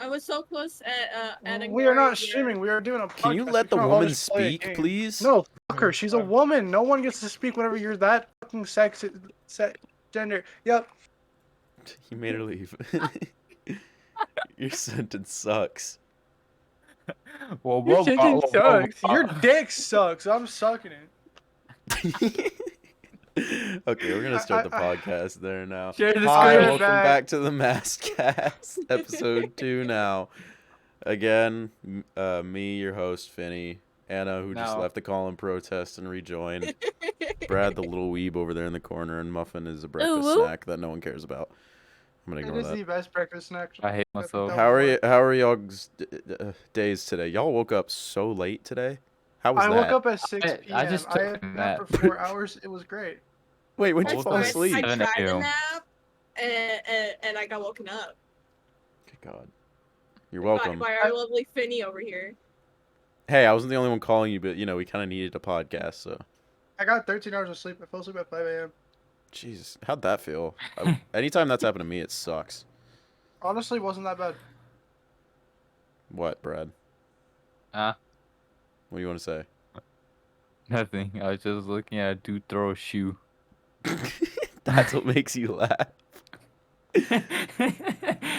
was so close at We are not ignoring streaming. We are doing a podcast. Can you let We the can't all woman just play a speak, game. please? No, fuck her. She's a woman. No one gets to speak whenever you're that fucking gender. Yep. You made her leave. Your sentence sucks. Well, Your bro, chicken sucks. Your dick sucks. I'm sucking it. Okay, we're gonna start the podcast there now. Share the Hi, screen. welcome back to the Maskcast, episode 2 now. Again, me, your host, Finny. Anna, who just No. left the call and protest and rejoined. Brad, the little weeb over there in the corner, and Muffin is a breakfast Ooh. snack that no one cares about. I'm gonna It ignore is the that. best breakfast snack. I hate myself. How are y'all's days today? Y'all woke up so late today. How was I that? woke up at 6 I p.m. just I took had a nap nap. for 4 hours. It was great. Wait, when did you woke fall up at asleep? I 7 tried to a.m. nap, and I got woken up. Good God. You're welcome. By our lovely Finny over here. Hey, I wasn't the only one calling you, but you know, we kind of needed a podcast, so. I got 13 hours of sleep. I fell asleep at 5 a.m. Jesus, how'd that feel? Anytime that's happened to me, it sucks. Honestly, it wasn't that bad. What, Brad? Huh? What do you want to say? Nothing. I was just looking at a dude throw a shoe. That's what makes you laugh.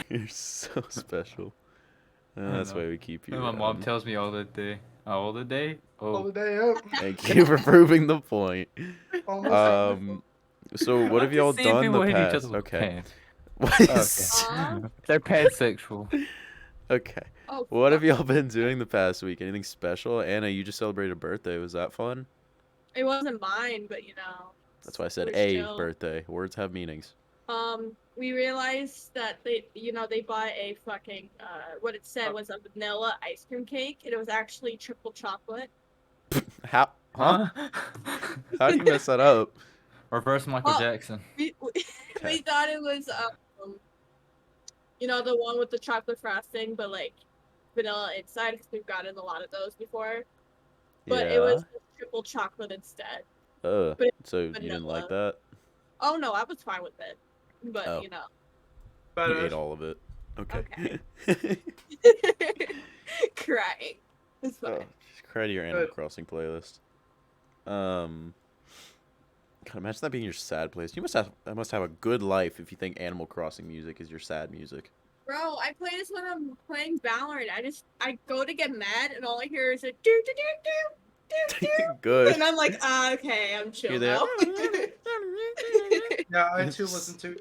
You're so special. That's why we keep you. My mom tells me all the day. All the day? All Oh. the day up. Thank you for proving the point. Almost. So what have y'all done People the hit each past? other with Okay. pants. What is... They're pansexual. Okay. Oh, What have y'all been doing the past week? Anything special? Anna, you just celebrated a birthday. Was that fun? It wasn't mine, but you know. That's why I said it was a chill. birthday. Words have meanings. We realized that they bought a fucking what it said was a vanilla ice cream cake, and it was actually triple chocolate. How? Huh? How do you mess that up? Reverse Michael Oh. Jackson. We thought it was the one with the chocolate frosting, but like vanilla inside, because we've gotten a lot of those before. But it was triple chocolate instead. So vanilla. you didn't like that? Oh no, I was fine with it. But Oh. you know. You ate all of it. Okay. Crying. It's fine. Just cry to your Animal Crossing playlist. God, imagine that being your sad playlist. You must have a good life if you think Animal Crossing music is your sad music. Bro, I play this when I'm playing Valorant. I go to get mad and all I hear is a do do do do do do. Good. And I'm like, okay, I'm chill You're there. now. Yeah, I too listen to.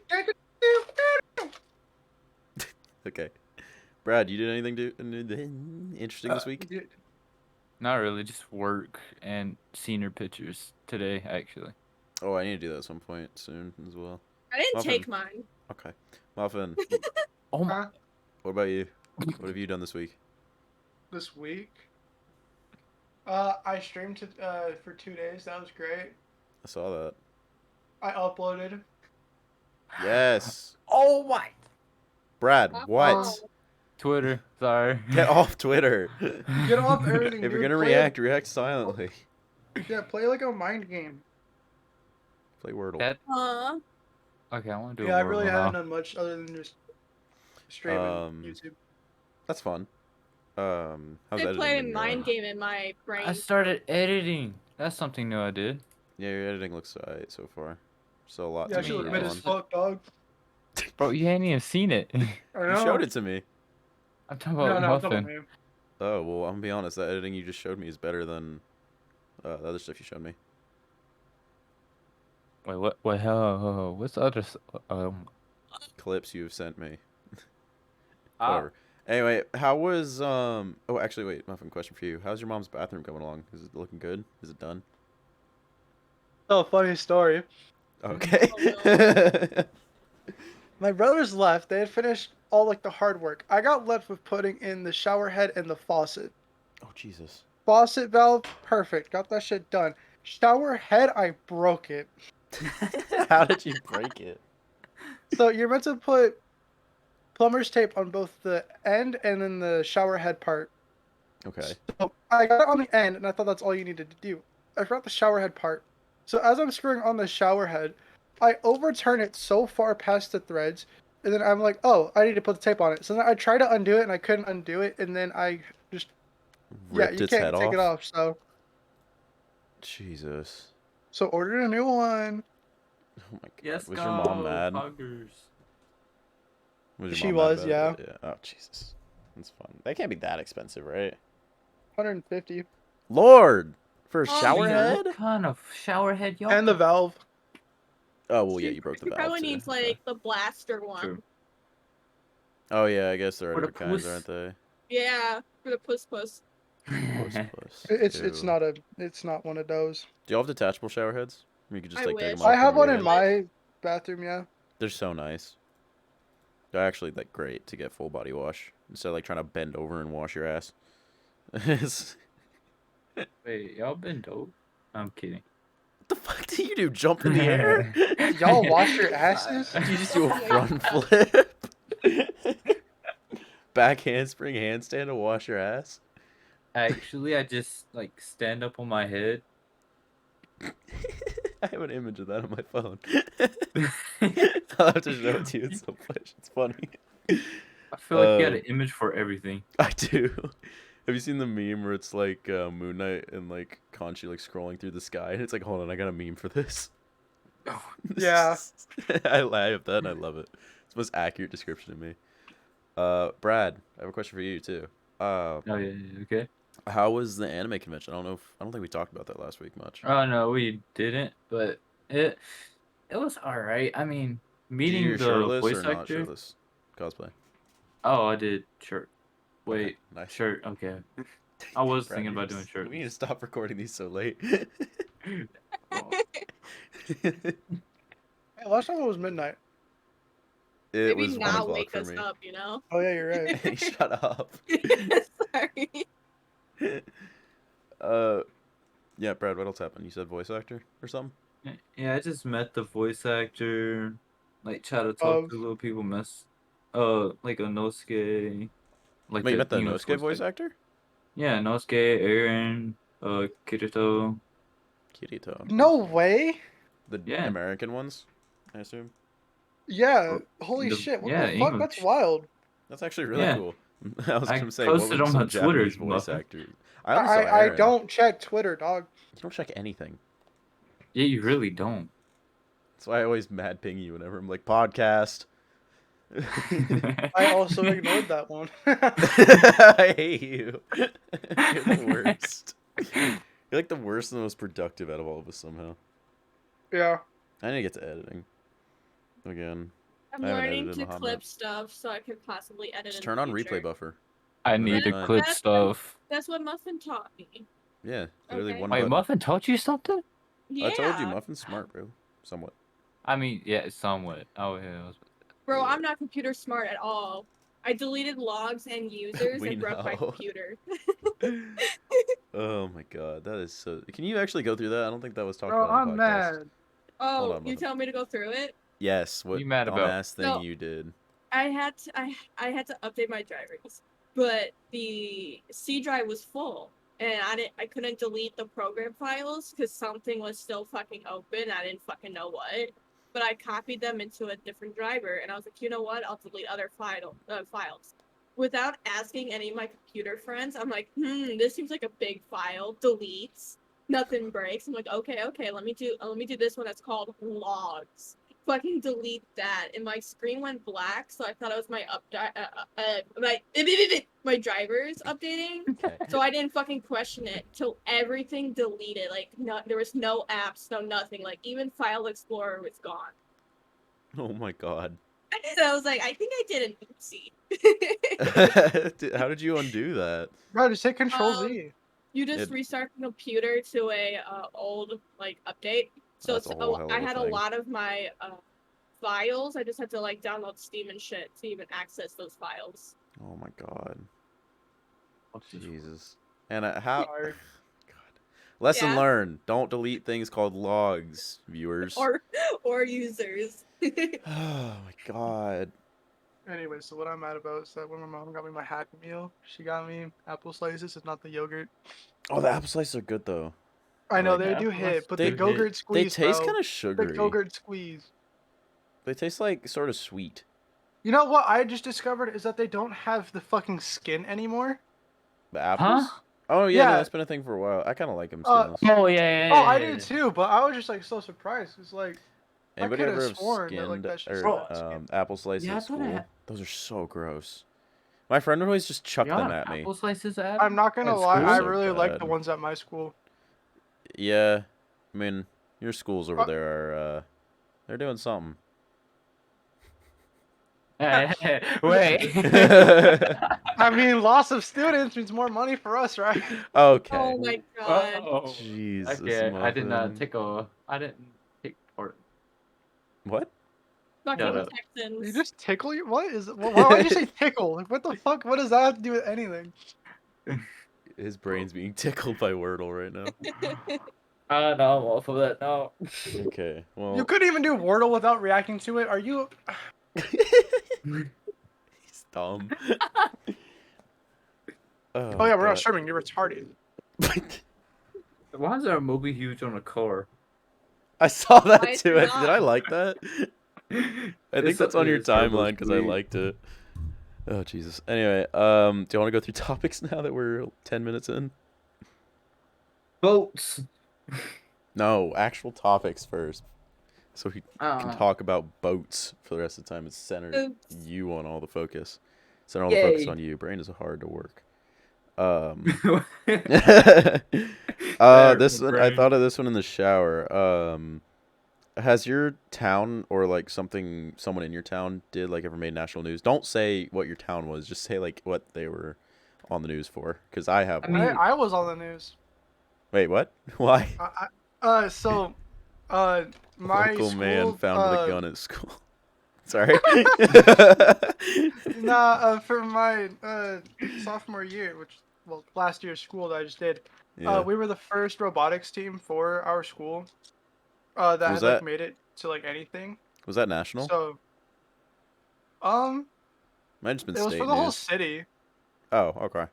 Okay. Brad, you did anything interesting this week? Not really, just work and senior pictures today, actually. Oh, I need to do that at some point soon as well. I didn't Muffin. take mine. Okay. Muffin, Oh my. what about you? What have you done this week? This week, I streamed for 2 days. That was great. I saw that. I uploaded. Yes. Oh my. Brad, what? Twitter, sorry. Get off Twitter. Get off everything. If you're dude. gonna react silently. Yeah, play like a mind game. Play Wordle. That- Huh? Okay, I want to do Yeah, I a really Wordle haven't now. done much other than just streaming YouTube. That's fun. How's They editing play a been mind going? game in my brain. I started editing. That's something new I did. Yeah, your editing looks alright so far. So a lot Yeah, to she improve look mid as on. fuck, dog. Bro, you ain't even seen it. I You know. showed it to me. I'm talking No, about no, I'm talking Muffin. about him. Oh, well, I'm gonna be honest. That editing you just showed me is better than the other stuff you showed me. Wait, what? Wait, ho. What's the other? Clips you've sent me. Ah. Whatever. Anyway, how was Oh, actually, wait. Muffin, question for you. How's your mom's bathroom coming along? Is it looking good? Is it done? Oh, funny story. Okay. Oh, My brothers left. They had finished all like the hard work. I got left with putting in the shower head and the faucet. Oh, Jesus. Faucet valve, perfect. Got that shit done. Shower head, I broke it. How did you break it? So you're meant to put plumber's tape on both the end and then the shower head part. Okay. So I got it on the end, and I thought that's all you needed to do. I forgot the shower head part. So as I'm screwing on the shower head, I overturn it so far past the threads and then I'm like, oh, I need to put the tape on it. So then I tried to undo it, and I couldn't undo it, and then I just Ripped you its can't head take it off. off. Jesus. So ordered a new one. Oh my god. Yes, Was go, your mom mad? Poggers. Was your She mom was, mad yeah. about it? Yeah. Oh Jesus. That's fun. They can't be that expensive, right? 150. Lord, for a Oh, shower yeah. head? What kind of shower head y'all? And the valve. Oh well, yeah, you broke the She valve probably too. needs Okay. like the blaster one. True. Oh yeah, I guess there are For the different kinds, puss. aren't they? Yeah, for the puss. Puss. It's Ew. not one of those. Do y'all have detachable shower heads? You could just I like take wish. them off. I have put 'em one in in your head? my bathroom. Yeah. They're so nice. They're actually like great to get full body wash instead of like trying to bend over and wash your ass. It's- Wait, y'all been dope? I'm kidding. What the fuck do you do? Jump in the air? Y'all wash your asses? You just do a Yeah. front flip? Back handspring handstand to wash your ass? Actually, I just like stand up on my head. I have an image of that on my phone. I'll have to show it to you at some point. It's funny. I feel like you got an image for everything. I do. Have you seen the meme where it's like Moon Knight and like Conchi like scrolling through the sky and it's like, hold on, I got a meme for this. Yeah. I have that and I love it. It's the most accurate description of me. Brad, I have a question for you too. Oh yeah, okay. How was the anime convention? I don't think we talked about that last week much. Oh no, we didn't, but it was alright. I mean, Did you do meeting your the shirtless voice or not actor. shirtless cosplay? Oh, I did shirt. Okay, Wait, nice. shirt. Okay, I was Brad, thinking you're about doing just- shirt. We need to stop recording these so late. Well, Hey, last time it was midnight. It Maybe was 1 now o'clock wake for us me. up, you know? Oh yeah, you're right. Hey, shut up. Sorry. Yeah, Brad, what else happened? You said voice actor or something? yeah, I just met the voice actor. Like, try to talk to little people. Like a Nosuke. Like Wait, you the met the English Nosuke voice actor? Yeah, Nosuke, Aaron, Kirito. Kirito. No way. The Yeah. American ones, I assume. Yeah. Oh, Holy shit. What yeah, the fuck? That's English. wild. That's actually really Yeah. cool. I was I gonna say, what posted were on some my Twitter, Japanese voice Muffin. actors? I only saw I Aaron. don't check Twitter, dog. You don't check anything. Yeah, you really don't. That's why I always mad ping you whenever I'm like podcast. I also ignored that one. I hate you. You're the worst. You're like the worst and the most productive out of all of us somehow. Yeah. I need to get to editing. Again. I'm I haven't learning edited in to a hot clip minute. stuff so I can possibly edit. Just in turn the on replay future. buffer. I And then need to fine. clip That's- stuff. That's what Muffin taught me. Yeah, literally Okay. one Wait, button. Muffin taught you something? Yeah. I told you, Muffin's smart, bro. Somewhat. I mean, yeah, somewhat. Oh, yeah. Bro, Yeah. I'm not computer smart at all. I deleted logs and users We and broke my know. computer. Oh my god, that is so. Can you actually go through that? I don't think that was talked Bro, about on the I'm podcast. mad. Oh, on, you Muffin. tell me to go through it? Yes, what you mad about? dumbass thing No. you did? I had to update my drivers, but the C drive was full, and I couldn't delete the program files because something was still fucking open. I didn't fucking know what, but I copied them into a different driver, and I was like, you know what? I'll delete other files. Without asking any of my computer friends, I'm like, this seems like a big file. Deletes. Nothing breaks. I'm like, okay, let me do this one that's called logs. Fucking delete that, and my screen went black, so I thought it was my my drivers updating. So I didn't fucking question it till everything deleted. Like, no, there was no apps, no nothing. Like, even File Explorer was gone. Oh my god. So I was like, I think I did an oopsie. How did you undo that? Bro, just hit Control Z. You just It- restart the computer to a old like update. So That's a whole hell of I a had a thing. lot of my files. I just had to like download Steam and shit to even access those files. Oh my god. What's this? Jesus. And how? Sorry. God. Lesson Yeah. learned: don't delete things called logs, viewers. Or users. Oh my god. Anyway, so what I'm mad about is that when my mom got me my Happy Meal, she got me apple slices and not the yogurt. Oh, the apple slices are good though. I know like they apple do slices hit, but They- the Go-Gurt They squeeze, taste bro. kind of The sugary. Go-Gurt squeeze. They taste like sort of sweet. You know what I just discovered is that they don't have the fucking skin anymore. The apples? Huh? Oh yeah, no, Yeah. that's been a thing for a while. I kind of like them Uh, skinless. Oh yeah. Oh, I did too, but I was just like so surprised. It's like I Anybody could have ever have sworn that like skinned that shit or still had skin. apple slices Yeah, I at thought I school? had- Those are so gross. My friend would always just chuck them Y'all at have me. apple slices I'm not gonna at lie, They're I school? so really like the bad. ones at my school. Yeah, I mean, your schools over Uh, there are they're doing something. Wait. I mean, loss of students means more money for us, right? Okay. Oh my god. Oh, Jesus, okay. I did not muffin. take a. I didn't take part. What? Shut Fucking up. You Texans. just tickle you? What is? Why'd you say tickle? Like, what the fuck? What does that have to do with anything? His brain's being tickled by Wordle right now. No, I'm off of that now. Okay, You well. couldn't even do Wordle without reacting to it. Are you? He's dumb. Oh yeah, we're not God. streaming. You're retarded. Why is there a movie huge on a car? I saw Why that is too. there Did I not? like that? I think that's on your timeline because I liked it. Oh Jesus. Anyway, do you want to go through topics now that we're 10 minutes in? Boats. No, actual topics first. So we can Uh, talk about boats for the rest of the time and center Oops. you on all the focus. Center all the focus Yay. on you. Brain is hard to work. This one, I thought of this one in the shower. Has your town or like someone in your town did like ever made national news? Don't say what your town was. Just say like what they were on the news for. Because I have I one. mean- I was on the news. Wait, what? Why? So, A my local school. man found with a gun at school. Sorry. For my sophomore year, well, last year's school that I just did, Yeah. we were the first robotics team for our school. That Was had like that- made it to like anything. Was that national? So, Might have just been it was state for the whole news. city. Oh, okay.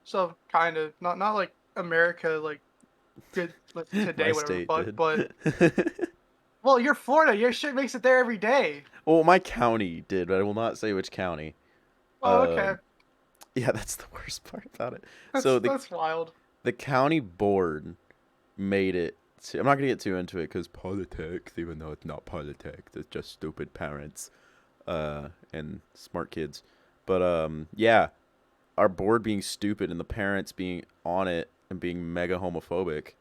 So kind of not like America like good like today My whatever state fuck, did. but well, you're Florida. Your shit makes it there every day. Well, my county did, but I will not say which county. Oh, okay. Yeah, that's the worst part about it. So That's wild. the county board made it. I'm not gonna get too into it because politics, even though it's not politics, it's just stupid parents, and smart kids. But yeah, our board being stupid and the parents being on it and being mega homophobic,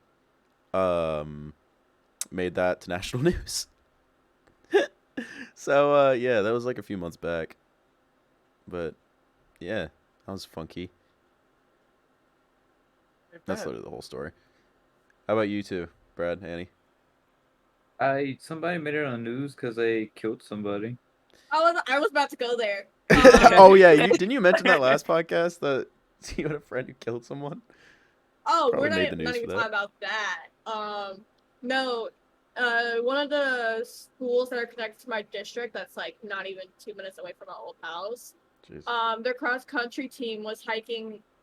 made that to national news. So yeah, that was like a few months back. But yeah, that was funky. That's literally the whole story. How about you two, Brad, Annie? Somebody made it on the news because they killed somebody. I was about to go there. Oh yeah, didn't you mention that last podcast that you had a friend who killed someone? Oh, Probably we're made the not news even for talking about that. No, one of the schools that are connected to my district, that's like not even 2 minutes away from my old house. Jeez. Their cross country team was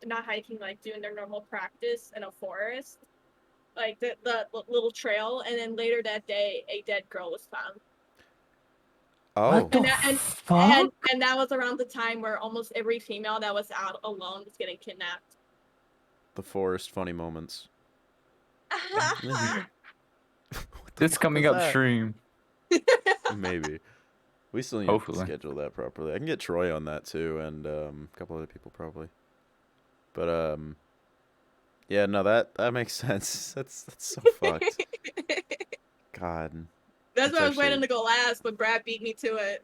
not hiking, like doing their normal practice in a forest, like the little trail, and then later that day, a dead girl was found. Oh, What the fuck? And that was around the time where almost every female that was out alone was getting kidnapped. the forest funny moments. This coming upstream. Maybe. We still need Hopefully. to schedule that properly. I can get Troy on that too, and a couple other people probably. But yeah, no, that makes sense. That's so fucked. God, That's why I was actually- waiting to go last, but Brad beat me to it.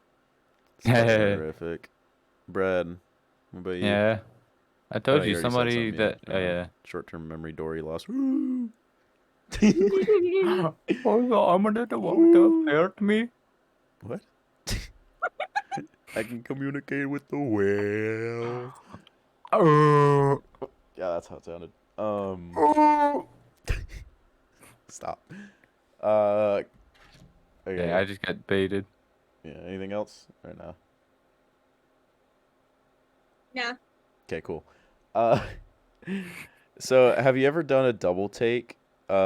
it's fucking horrific. Brad, what about you? Yeah. I Oh, told you you already said somebody something, that. yeah. Oh yeah. Short-term memory Dory lost. Woo! Oh, I'm gonna hurt me. What? I can communicate with the whale. Yeah, that's how it sounded. Stop. Okay. Yeah, I just got baited. Yeah. Anything else right now? Yeah. Okay. Cool. So have you ever done a double take? Wait.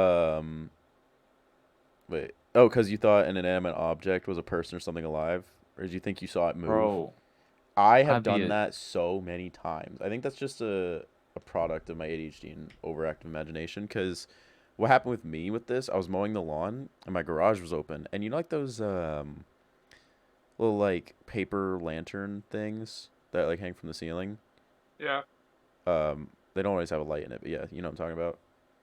Oh, because you thought an inanimate object was a person or something alive, or did you think you saw it move? Bro, I have I'd be done a that so many times. I think that's just a product of my ADHD and overactive imagination. Because what happened with me with this, I was mowing the lawn and my garage was open, and you know like those little like paper lantern things that like hang from the ceiling. Yeah. They don't always have a light in it, but yeah, you know what I'm talking about.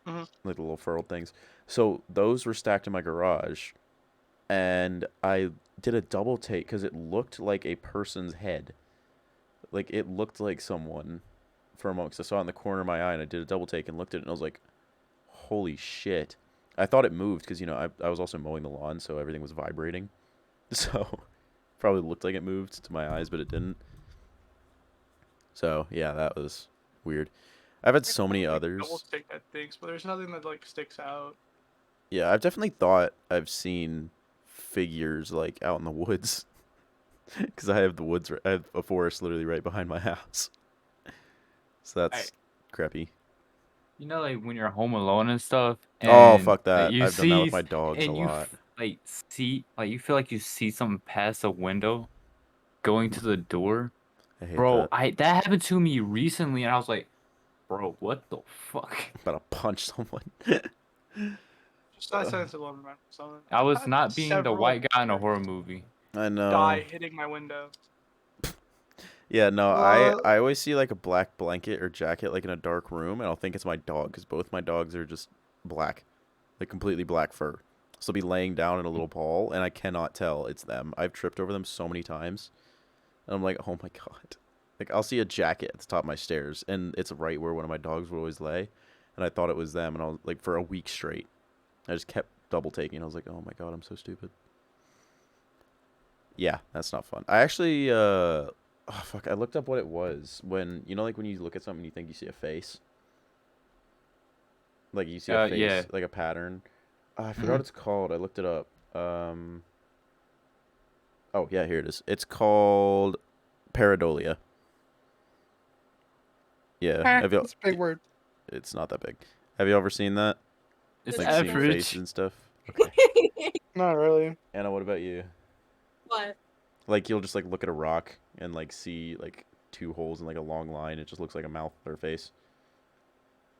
hmm Like the little furled things. So those were stacked in my garage, and I did a double take because it looked like a person's head. Like it looked like someone for a moment. 'Cause I saw it in the corner of my eye, and I did a double take and looked at it, and I was like, "Holy shit!" I thought it moved because you know I was also mowing the lawn, so everything was vibrating. So probably looked like it moved to my eyes, but it didn't. So yeah, that was weird. I've had so many Double others. take at things, but there's nothing that like sticks out. Yeah, I've definitely thought I've seen figures like out in the woods because I have the woods. I have a forest literally right behind my house, so that's crappy. you know, like when you're home alone and stuff, Oh and fuck like that! you I've done that with see, my dogs a and you lot. like see, like you feel like you see something past the window going to the door. I hate Bro, that. that happened to me recently, and I was like, bro, what the fuck? I'm about to punch someone. Just that sentence alone remember something. I I've was had not being the several white guy in a horror movie. I die know. hitting my window. Yeah, no, Well, I always see like a black blanket or jacket like in a dark room, and I'll think it's my dog because both my dogs are just black, like completely black fur. So they'll be laying down in a little ball, and I cannot tell it's them. I've tripped over them so many times, and I'm like, oh my god. Like I'll see a jacket at the top of my stairs, and it's right where one of my dogs would always lay, and I thought it was them, and I was like for a week straight, I just kept double taking. I was like, oh my god, I'm so stupid. Yeah, that's not fun. I actually oh fuck, I looked up what it was when you know like when you look at something you think you see a face. Like you see a Yeah. face, like a pattern. I forgot hmm what it's called. I looked it up. Oh, yeah, here it is. It's called pareidolia. Yeah. Have you that's a big word. It's not that big. Have you ever seen that? It's Like seeing faces average. and stuff? Okay. Not really. Anna, what about you? What? Like you'll just like look at a rock and like see like two holes in like a long line. It just looks like a mouth or face.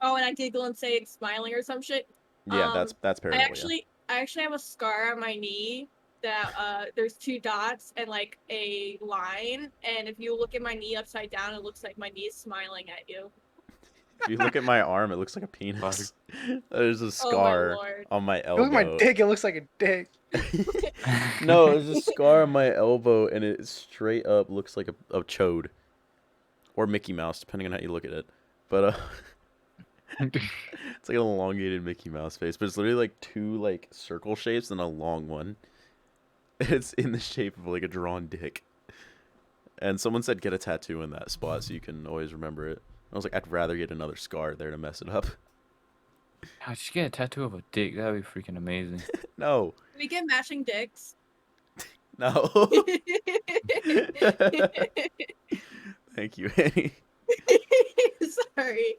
Oh, and I giggle and say it's smiling or some shit. Yeah, that's I pareidolia. actually have a scar on my knee that there's two dots and like a line, and if you look at my knee upside down, it looks like my knee is smiling at you. If you look at my arm, it looks like a Fuck. penis. There's a Oh my scar lord. on my You look at my elbow. dick, it looks like a dick. No, there's a scar on my elbow, and it straight up looks like a chode or Mickey Mouse, depending on how you look at it. But it's like an elongated Mickey Mouse face, but it's literally like two like circle shapes and a long one. It's in the shape of like a drawn dick. And someone said get a tattoo in that spot so you can always remember it. I was like, I'd rather get another scar there to mess it up. I should get a tattoo of a dick. That'd be freaking amazing. No, Can we get matching dicks? no. Thank you, Annie. Sorry.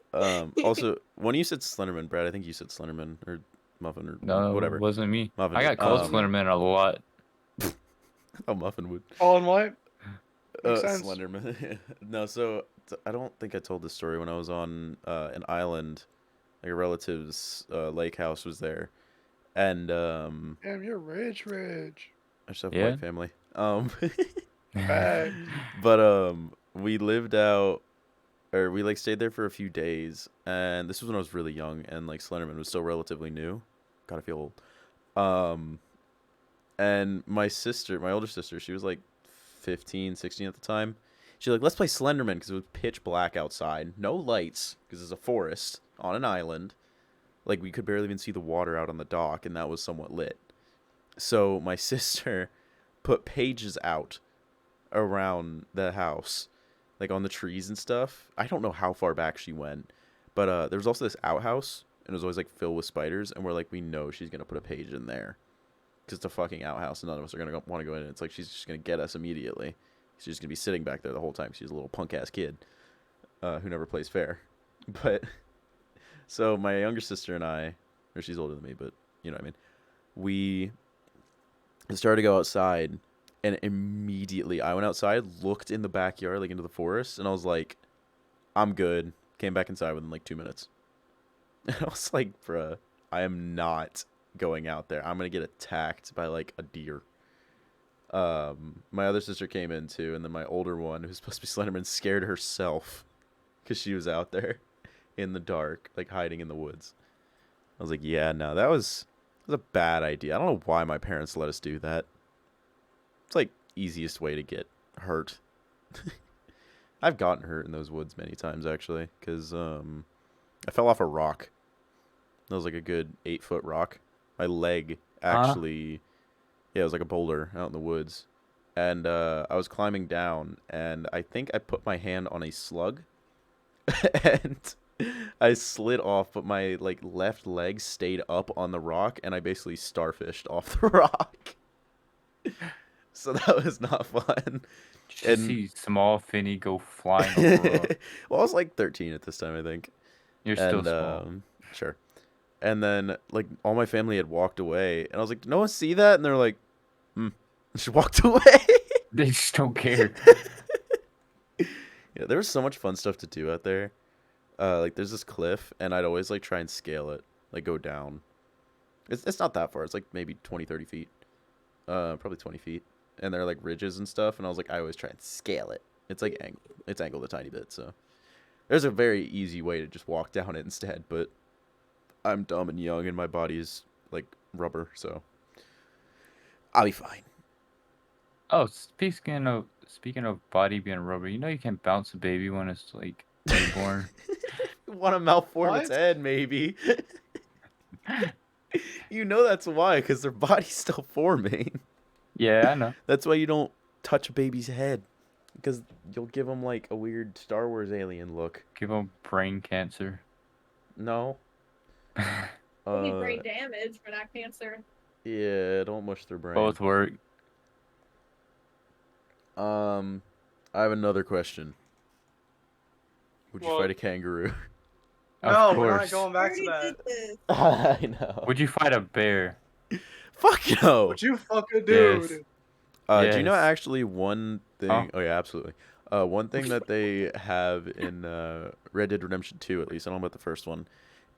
Also, when you said Slenderman, Brad, I think you said Slenderman or Muffin or No, it whatever. wasn't me. Muffin I did. got called Wasn't me. Slenderman a lot. Oh, Muffin would. All in white? Makes sense. Slenderman. No, so I don't think I told this story when I was on an island. Like a relative's lake house was there, and Damn, you're rich, rich. I just have a Yeah. white family. Facts. But we lived out, or we like stayed there for a few days, and this was when I was really young, and like Slenderman was still relatively new. Gotta feel old. And my sister, my older sister, she was like 15, 16 at the time. She's like, let's play Slenderman because it was pitch black outside, no lights because it's a forest on an island. Like we could barely even see the water out on the dock, and that was somewhat lit. So my sister put pages out around the house, like on the trees and stuff. I don't know how far back she went, but there was also this outhouse, and it was always like filled with spiders, and we're like, we know she's gonna put a page in there, because it's a fucking outhouse, and none of us are gonna want to go in. It's like she's just gonna get us immediately. She's just gonna be sitting back there the whole time. She's a little punk ass kid, who never plays fair. But so my younger sister and I, or she's older than me, but you know what I mean. We started to go outside, And immediately I went outside, looked in the backyard, like into the forest, and I was like, I'm good. Came back inside within like 2 minutes. And I was like, bruh, I am not going out there. I'm gonna get attacked by like a deer. My other sister came in too, and then my older one, who's supposed to be Slenderman, scared herself because she was out there in the dark, like hiding in the woods. I was like, yeah, no, that was a bad idea. I don't know why my parents let us do that. It's like easiest way to get hurt. I've gotten hurt in those woods many times actually, because I fell off a rock. That was like a good 8-foot rock. My leg actually, yeah, it was like a boulder out in the woods, and I was climbing down, and I think I put my hand on a slug, and I slid off, but my like left leg stayed up on the rock, and I basically starfished off the rock. So that was not fun. Just to see small Finny go flying over a rock. Well, I was like 13 at this time, I think. You're still small. Sure. And then like all my family had walked away, and I was like, "Did no one see that?" And they're like, She walked away. They just don't care. Yeah, there was so much fun stuff to do out there. Like there's this cliff, and I'd always like try and scale it, like go down. It's not that far. It's like maybe 20, 30 feet. Probably 20 feet. And there are like ridges and stuff, and I was like, I always try and scale it. It's like it's angled a tiny bit, so there's a very easy way to just walk down it instead, but I'm dumb and young, and my body is like rubber, so I'll be fine. Oh, speaking of body being rubber, you know you can bounce a baby when it's like newborn. Want to malform its What? head, maybe. You know that's why, because their body's still forming. Yeah, I know. That's why you don't touch a baby's head, because you'll give them like a weird Star Wars alien look. Give them brain cancer. No. Only brain damage, but not cancer. Yeah, don't mush their brain. Both work. I have another question. Would you Well- fight a kangaroo? Of No, we're not course. going back to Already that. did this. I know. Would you fight a bear? Fuck no. What you fucking do, Yes. dude? Do you know Yes. actually one thing? Huh? Oh yeah, absolutely. One thing that they have in Red Dead Redemption 2, at least I don't know about the first one.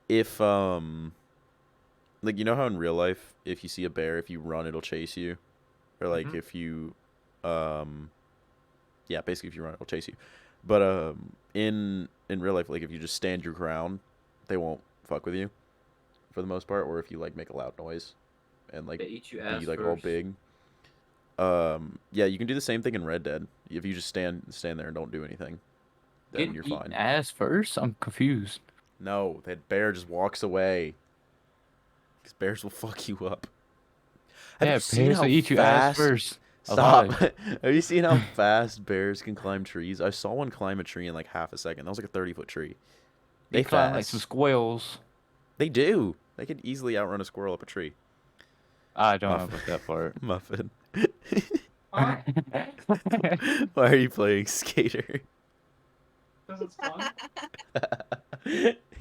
If like you know how in real life, if you see a bear, if you run, it'll chase you, or like Mhm. if you yeah, basically if you run, it'll chase you. But in real life, like if you just stand your ground, they won't fuck with you, for the most part. Or if you like make a loud noise, and like They eat you be ass like all first. big. Yeah, you can do the same thing in Red Dead. If you just stand there and don't do anything, then Get you're eaten fine. ass first? I'm confused. No, that bear just walks away. Because bears will fuck you up. Have Yeah, you seen bears how will eat you ass fast? first. Stop. Alive. Have you seen how fast bears can climb trees? I saw one climb a tree in like half a second. That was like a 30-foot tree. They climb like fast. some squirrels. They do. They could easily outrun a squirrel up a tree. I don't know Muffin. about that part. Muffin. Huh? Why are you playing skater? 'Cause it's fun.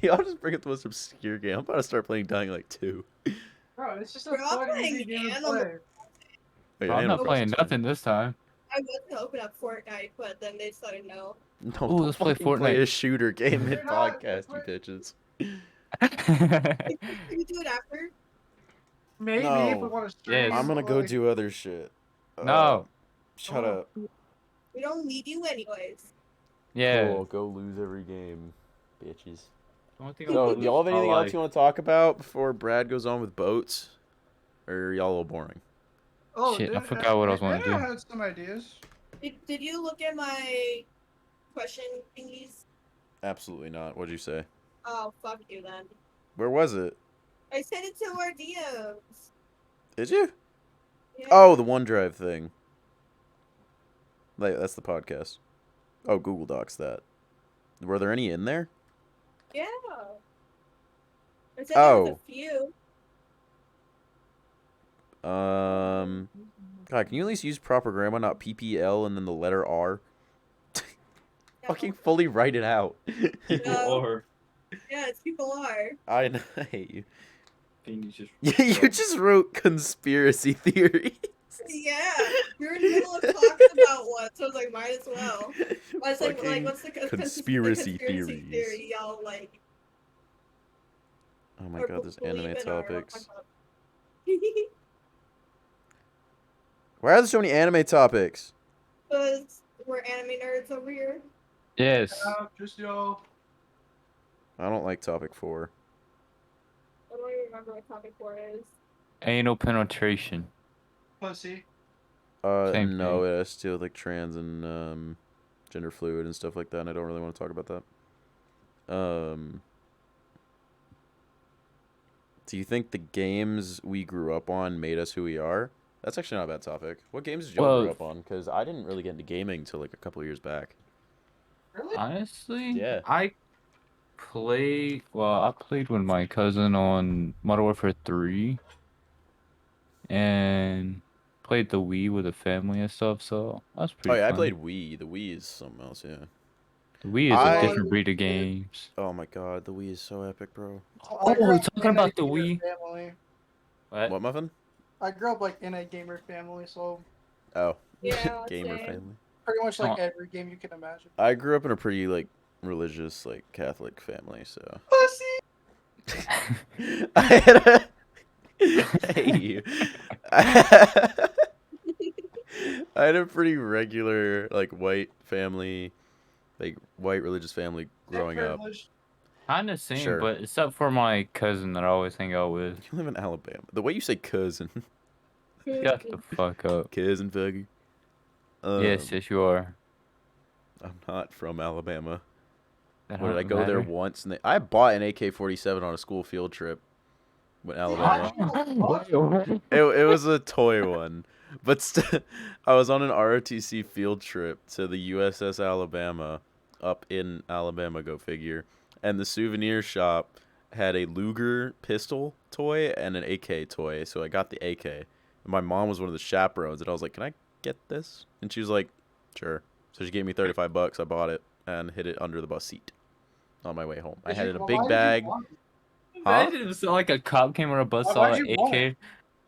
Y'all just bring up the most obscure game. I'm about to start playing Dying Light 2. Bro, it's just a We're all fun, playing easy game to Animal play. Wait, I'm Animal not playing Crossing's nothing this time. I was gonna open up Fortnite, but then they started no. fun. No, Ooh, don't let's play fucking Play Fortnite. a shooter game We're mid not- podcast, you we're- bitches. Can you do it after? Maybe No. if we want to stream. Yes. I'm gonna go like- do other shit. No. Shut Oh. up. We don't need you anyways. Yeah. Cool, go lose every game, bitches. The only thing So, I'll lose y'all have is my anything else life. you want to talk about before Brad goes on with boats? Or are y'all a little boring? Oh, Shit, I dude, forgot what I was wanting to Anna do. had some ideas. Did you look at my question thingies? Absolutely not. What'd you say? Oh, fuck you then. Where was it? I sent it to our DMs. Did you? Yeah. Oh, the OneDrive thing. Like, that's the podcast. Oh, Google Docs that. Were there any in there? Yeah. I said there was Oh. a few. God, can you at least use proper grammar, not PPL and then the letter R? Fucking fully write it out. People No. are. Yes, people are. I hate you. Things just. You just wrote conspiracy theories. Yeah, we were in the middle of talking about one, so I was like, might as well. I was like, Fucking what's the conspiracy conspiracy theories. theory y'all like? Oh my Or god, there's believe anime in or what the topics. fuck? Why are there so many anime topics? Because we're anime nerds over here. Yes. Just yo. I don't like topic 4. I don't even remember what topic 4 is. Anal penetration. Pussy. Same No, thing. it has to do with like trans and gender fluid and stuff like that, and I don't really want to talk about that. Do you think the games we grew up on made us who we are? That's actually not a bad topic. What games did y'all grow Well, up on? Because I didn't really get into gaming till like a couple years back. Really? honestly, Yeah. I played with my cousin on Modern Warfare 3 and played the Wii with the family and stuff, so that was Oh pretty yeah, I fun. played Wii. The Wii is something else, yeah. The Wii is a I different breed of games. Oh my god, the Wii is so epic, bro. I grew Oh, up talking in a about the gamer Wii. family. What, Muffin? I grew up like in a gamer family, so Oh, Yeah, gamer same. family. pretty much like Oh. every game you can imagine. I grew up in a pretty like religious like Catholic family, so Pussy. I had a hey. I had a pretty regular like white family, like white religious family growing up. Privileged. Kinda same, Sure. but except for my cousin that I always hang out with. You live in Alabama. The way you say cousin, Shut the fuck up. cousin Fuggy. Yes, yes you are. I'm not from Alabama. That What did I don't go there matter. once? And I bought an AK-47 on a school field trip. With Alabama. It was a toy one, but I was on an ROTC field trip to the USS Alabama, up in Alabama, go figure, and the souvenir shop had a Luger pistol toy and an AK toy, so I got the AK. And my mom was one of the chaperones, and I was like, "Can I get this?" And she was like, "Sure." So she gave me $35. I bought it and hid it under the bus seat on my way home. I had it in a big bag. Huh? Imagine if like a cop came on a bus, saw Why'd an you want AK.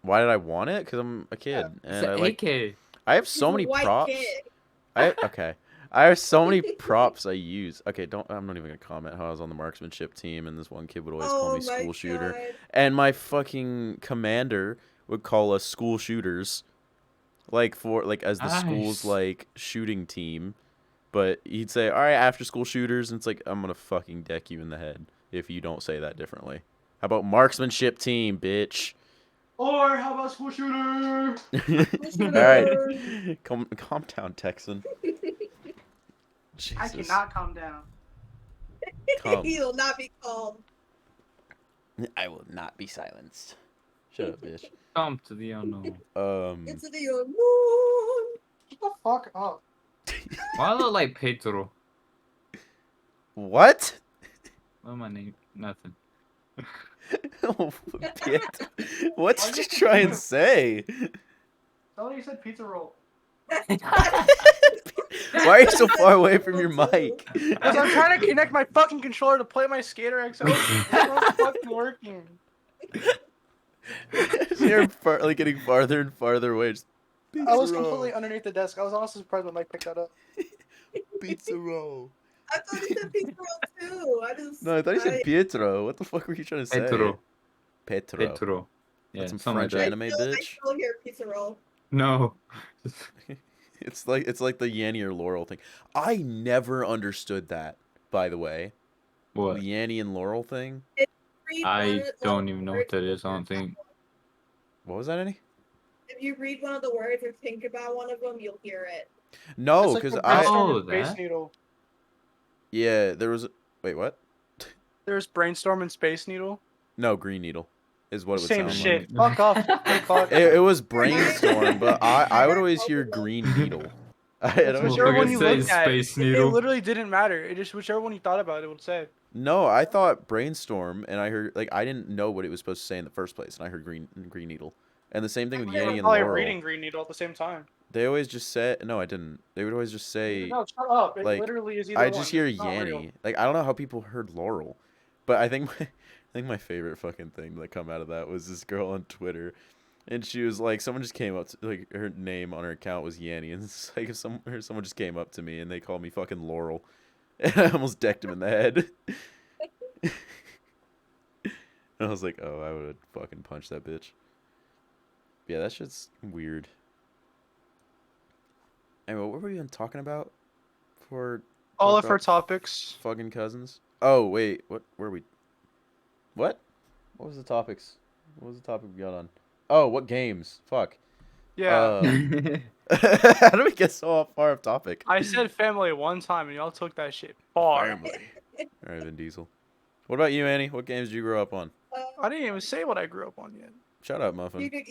Why did I want it? Because I'm a kid, It's and an I like. AK. I have He's so a many white props. kid. Okay. I have so many props I use. Okay, I'm not even gonna comment how I was on the marksmanship team, and this one kid would always call Oh me my school shooter, god. and my fucking commander would call us school shooters, like for like as the school's Nice. like shooting team. But he'd say, "All right, after school shooters," and it's like I'm gonna fucking deck you in the head if you don't say that differently. How about marksmanship team, bitch? Or how about school shooter? All right, calm down, Texan. Jesus. I cannot calm down. Calm. He will not be called. I will not be silenced. Shut up, bitch. Come to the unknown. It's the unknown. Shut the fuck up. Why I look like Pedro? What? What my name? Nothing. Oh, Piet. What did you try and say? Oh, you said pizza roll. Why are you so far away from your mic? Because I'm trying to connect my fucking controller to play my Skater XL. It's not fucking working. You're like getting farther and farther away. Just, I was roll. completely underneath the desk. I was honestly surprised when Mike picked that up. Pizza roll. I thought he said pizza roll too. No, I thought you said Pietro. What the fuck were you trying to say? Pedro. Petro. Pedro. Yeah, That's some something French like that. anime, I bitch. still hear pizza roll. No. It's like the Yanny or Laurel thing. I never understood that, by the way. What? The Yanny and Laurel thing. Read I one of don't the even know what words that you'll is. I hear don't that think. one. What was that, Annie? If you read one of the words or think about one of them, you'll hear it. No, It's like because the I. brainstorm Oh, and Space that? Needle. Yeah, there was. Wait, what? There's Brainstorm and Space Needle. No, Green Needle is what it would Same sound shit. like. Fuck off. Fuck. It was Brainstorm, but I would always hear Green Needle. I'd It's always whichever hear one Green you say Needle. looked at. Space It Needle. literally didn't matter. It just whichever one you thought about, it would say. No, I thought Brainstorm, and I heard like I didn't know what it was supposed to say in the first place, and I heard Green Needle. And the same thing with They were Yanny and probably Laurel. reading Green Needle at the same time. They always just say no, I didn't. They would always just say No, shut up. It like literally is either I one. just hear It's not real. Yanny. Like I don't know how people heard Laurel, but I think my favorite fucking thing that come out of that was this girl on Twitter. And she was like, someone just came up to, like, her name on her account was Yanni, and it's like if someone just came up to me and they called me fucking Laurel, and I almost decked him in the head. And I was like, oh, I would fucking punch that bitch. Yeah, that shit's weird. Anyway, what were we even talking about? For All talk of our about topics. fucking cousins. Oh wait, what were we? What? What was the topics? What was the topic we got on? Oh, what games? Fuck. Yeah. How do we get so far off topic? I said family one time, and y'all took that shit far. Family. All right, Vin Diesel. What about you, Annie? What games did you grow up on? I didn't even say what I grew up on yet. Shut up, Muffin. You could,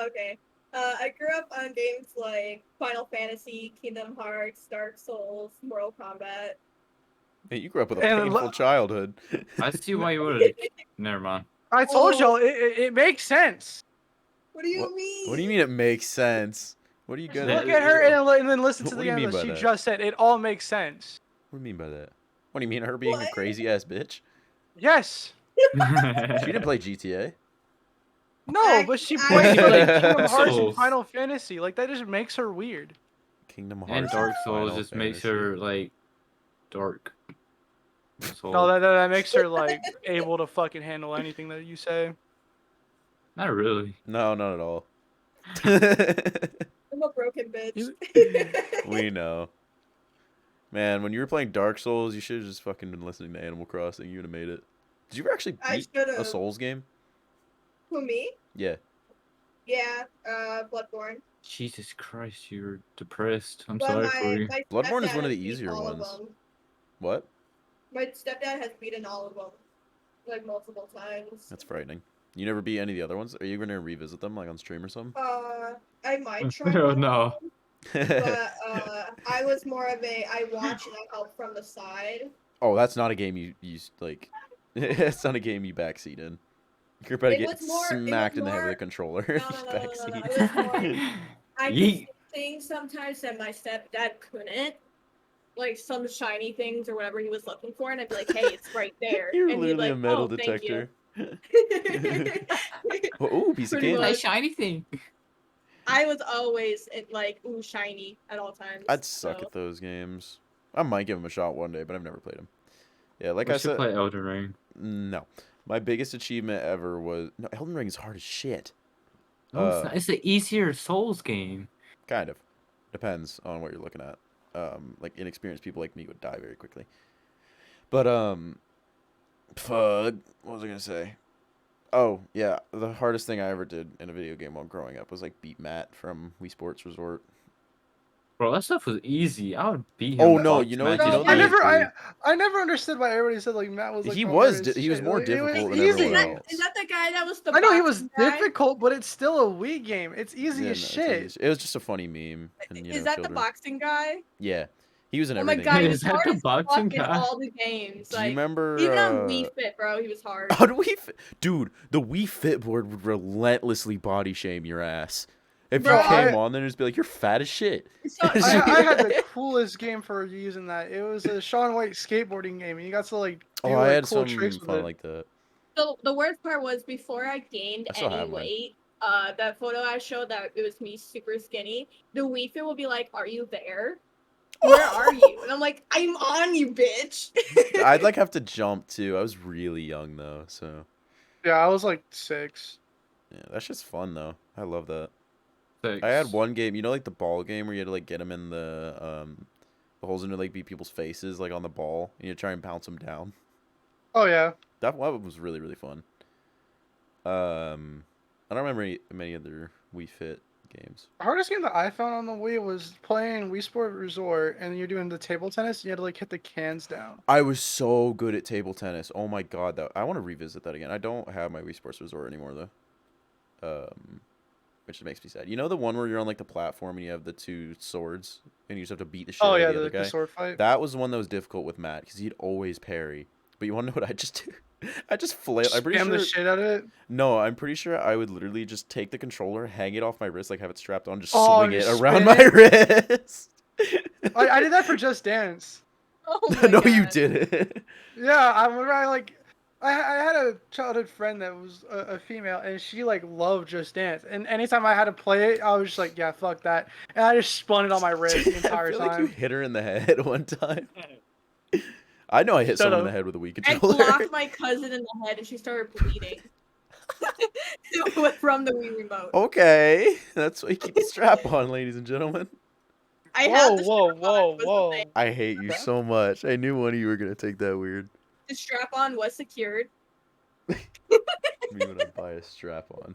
okay. I grew up on games like Final Fantasy, Kingdom Hearts, Dark Souls, Mortal Kombat. Hey, you grew up with a And painful childhood. I see why you would. Never mind. I told y'all it makes sense. What do you What- mean? What do you mean it makes sense? What are you Just gonna? look at her and then listen to What the do you mean end that by she that? just said. It all makes sense. What do you mean by that? What do you mean her being a What? crazy ass bitch? Yes. She didn't play GTA. No, but she I- plays I- like Kingdom Hearts and Souls. Final Fantasy. Like that just makes her weird. Kingdom Hearts And Dark Souls Final just makes Fantasy. her like dark. So, No, that makes her like able to fucking handle anything that you say. not really. No, not at all. I'm a broken bitch. We know. Man, when you were playing Dark Souls, you should have just fucking been listening to Animal Crossing. You would have made it. Did you ever actually I beat should've. a Souls game? Who, me? Yeah. Yeah, Bloodborne. Jesus Christ, you're depressed. I'm But sorry for you. my Bloodborne is stepdad one of the has beaten easier all of ones. them. What? My stepdad has beaten all of them, like multiple times. That's frightening. You never beat any of the other ones? Are you gonna revisit them, like on stream or something? I might try. Oh, one of no. them, but I was more of a I watch and I help from the side. Oh, that's not a game you like. It's not a game you backseat in. You're about to It get was more- it smacked was in the head with more- a controller. No, if no, you no, no, no, backseat. it was more- I could Yeet. see things sometimes that my stepdad couldn't. Like some shiny things or whatever he was looking for, and I'd be like, "Hey, it's right there." You're and he'd literally like, a metal "Oh, thank you." detector. Ooh, piece of Pretty candy. much. shiny thing. I was always like, "Ooh, shiny" at all times. I'd suck so. at those games. I might give them a shot one day, but I've never played them. Yeah, like We I should said, play Elden Ring. no. My biggest achievement ever was no. Elden Ring is hard as shit. No, it's not. It's an easier Souls game. Kind of. Depends on what you're looking at. Like inexperienced people like me would die very quickly. But fuck, what was I gonna say? Oh yeah, the hardest thing I ever did in a video game while growing up was like beat Matt from Wii Sports Resort. Bro, that stuff was easy. I would beat him. Oh, in no, box you know- matches you know I the- easily. never understood why everybody said like Matt was like He the was hardest he was shit. more Like, it was difficult than easy. everyone else. Is that the guy that was the? I know he was boxing guy? difficult, but it's still a Wii game. It's easy Yeah, as no, it's shit. easy. It was just a funny meme. And, you know, Is that children. the boxing guy? Yeah, he was in Oh my everything. god, he Is was that hard the as fuck boxing in guy? all the games. Do you Like, remember? even on Wii Fit, bro, he was hard. Oh, dude, the Wii Fit board would relentlessly body shame your ass. If Bro, you came on there and just be like, "You're fat as shit." So, I had the coolest game for using that. It was a Shaun White skateboarding game, and you got to like do Oh, I like had cool some tricks with fun it. like that. so the worst part was before I gained I still any have mine. weight. That photo I showed that it was me super skinny. The Wii Fit will be like, "Are you there? Where are you?" And I'm like, "I'm on you, bitch." I'd like have to jump too. I was really young though, so Yeah, I was like 6. yeah, that's just fun though. I love that. Thanks. I had one game, you know, like the ball game where you had to like get them in the holes into like beat people's faces, like on the ball, and you try and bounce them down. Oh yeah. That one was really really fun. I don't remember many other Wii Fit games. The hardest game that I found on the Wii was playing Wii Sport Resort, and you're doing the table tennis, and you had to like hit the cans down. I was so good at table tennis. Oh my god, that I want to revisit that again. I don't have my Wii Sports Resort anymore though. Which makes me sad. You know the one where you're on like the platform and you have the two swords and you just have to beat the shit Oh out yeah, of the other the guy? sword fight. That was the one that was difficult with Matt because he'd always parry. But you want to know what I just do? I just flail. I'm pretty Spam sure. the shit out of it. No, I'm pretty sure I would literally just take the controller, hang it off my wrist, like have it strapped on, just Oh, swing it just around spin my it? wrist. I did that for Just Dance. Oh my No, you God. didn't. Yeah, I remember I like I had a childhood friend that was a female, and she like loved Just Dance. And anytime I had to play it, I was just like, yeah, fuck that. And I just spun it on my wrist the I entire feel like you time. hit her in the head one time. I know I hit Shut someone in the up. head with a Wii I controller. blocked my cousin in the head and she started bleeding from the Wii remote. Okay, that's why you keep the strap on, ladies and gentlemen. I Whoa, had the whoa, strap on whoa, was the thing. whoa. I hate you so much. I knew one of you were gonna take that weird. The strap on was secured. Me when I buy a strap on.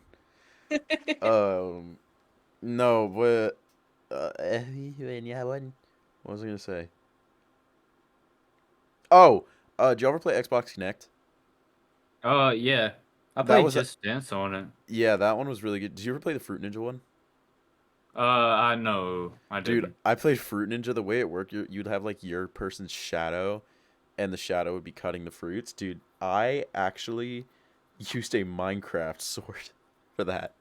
No, but what was I gonna say? Oh, did you ever play Xbox Connect? Yeah. I That played was a, Just Dance on it. yeah, that one was really good. Did you ever play the Fruit Ninja one? I know. I Dude, didn't. I played Fruit Ninja. The way it worked, you'd have like your person's shadow, and the shadow would be cutting the fruits. Dude, I actually used a Minecraft sword for that.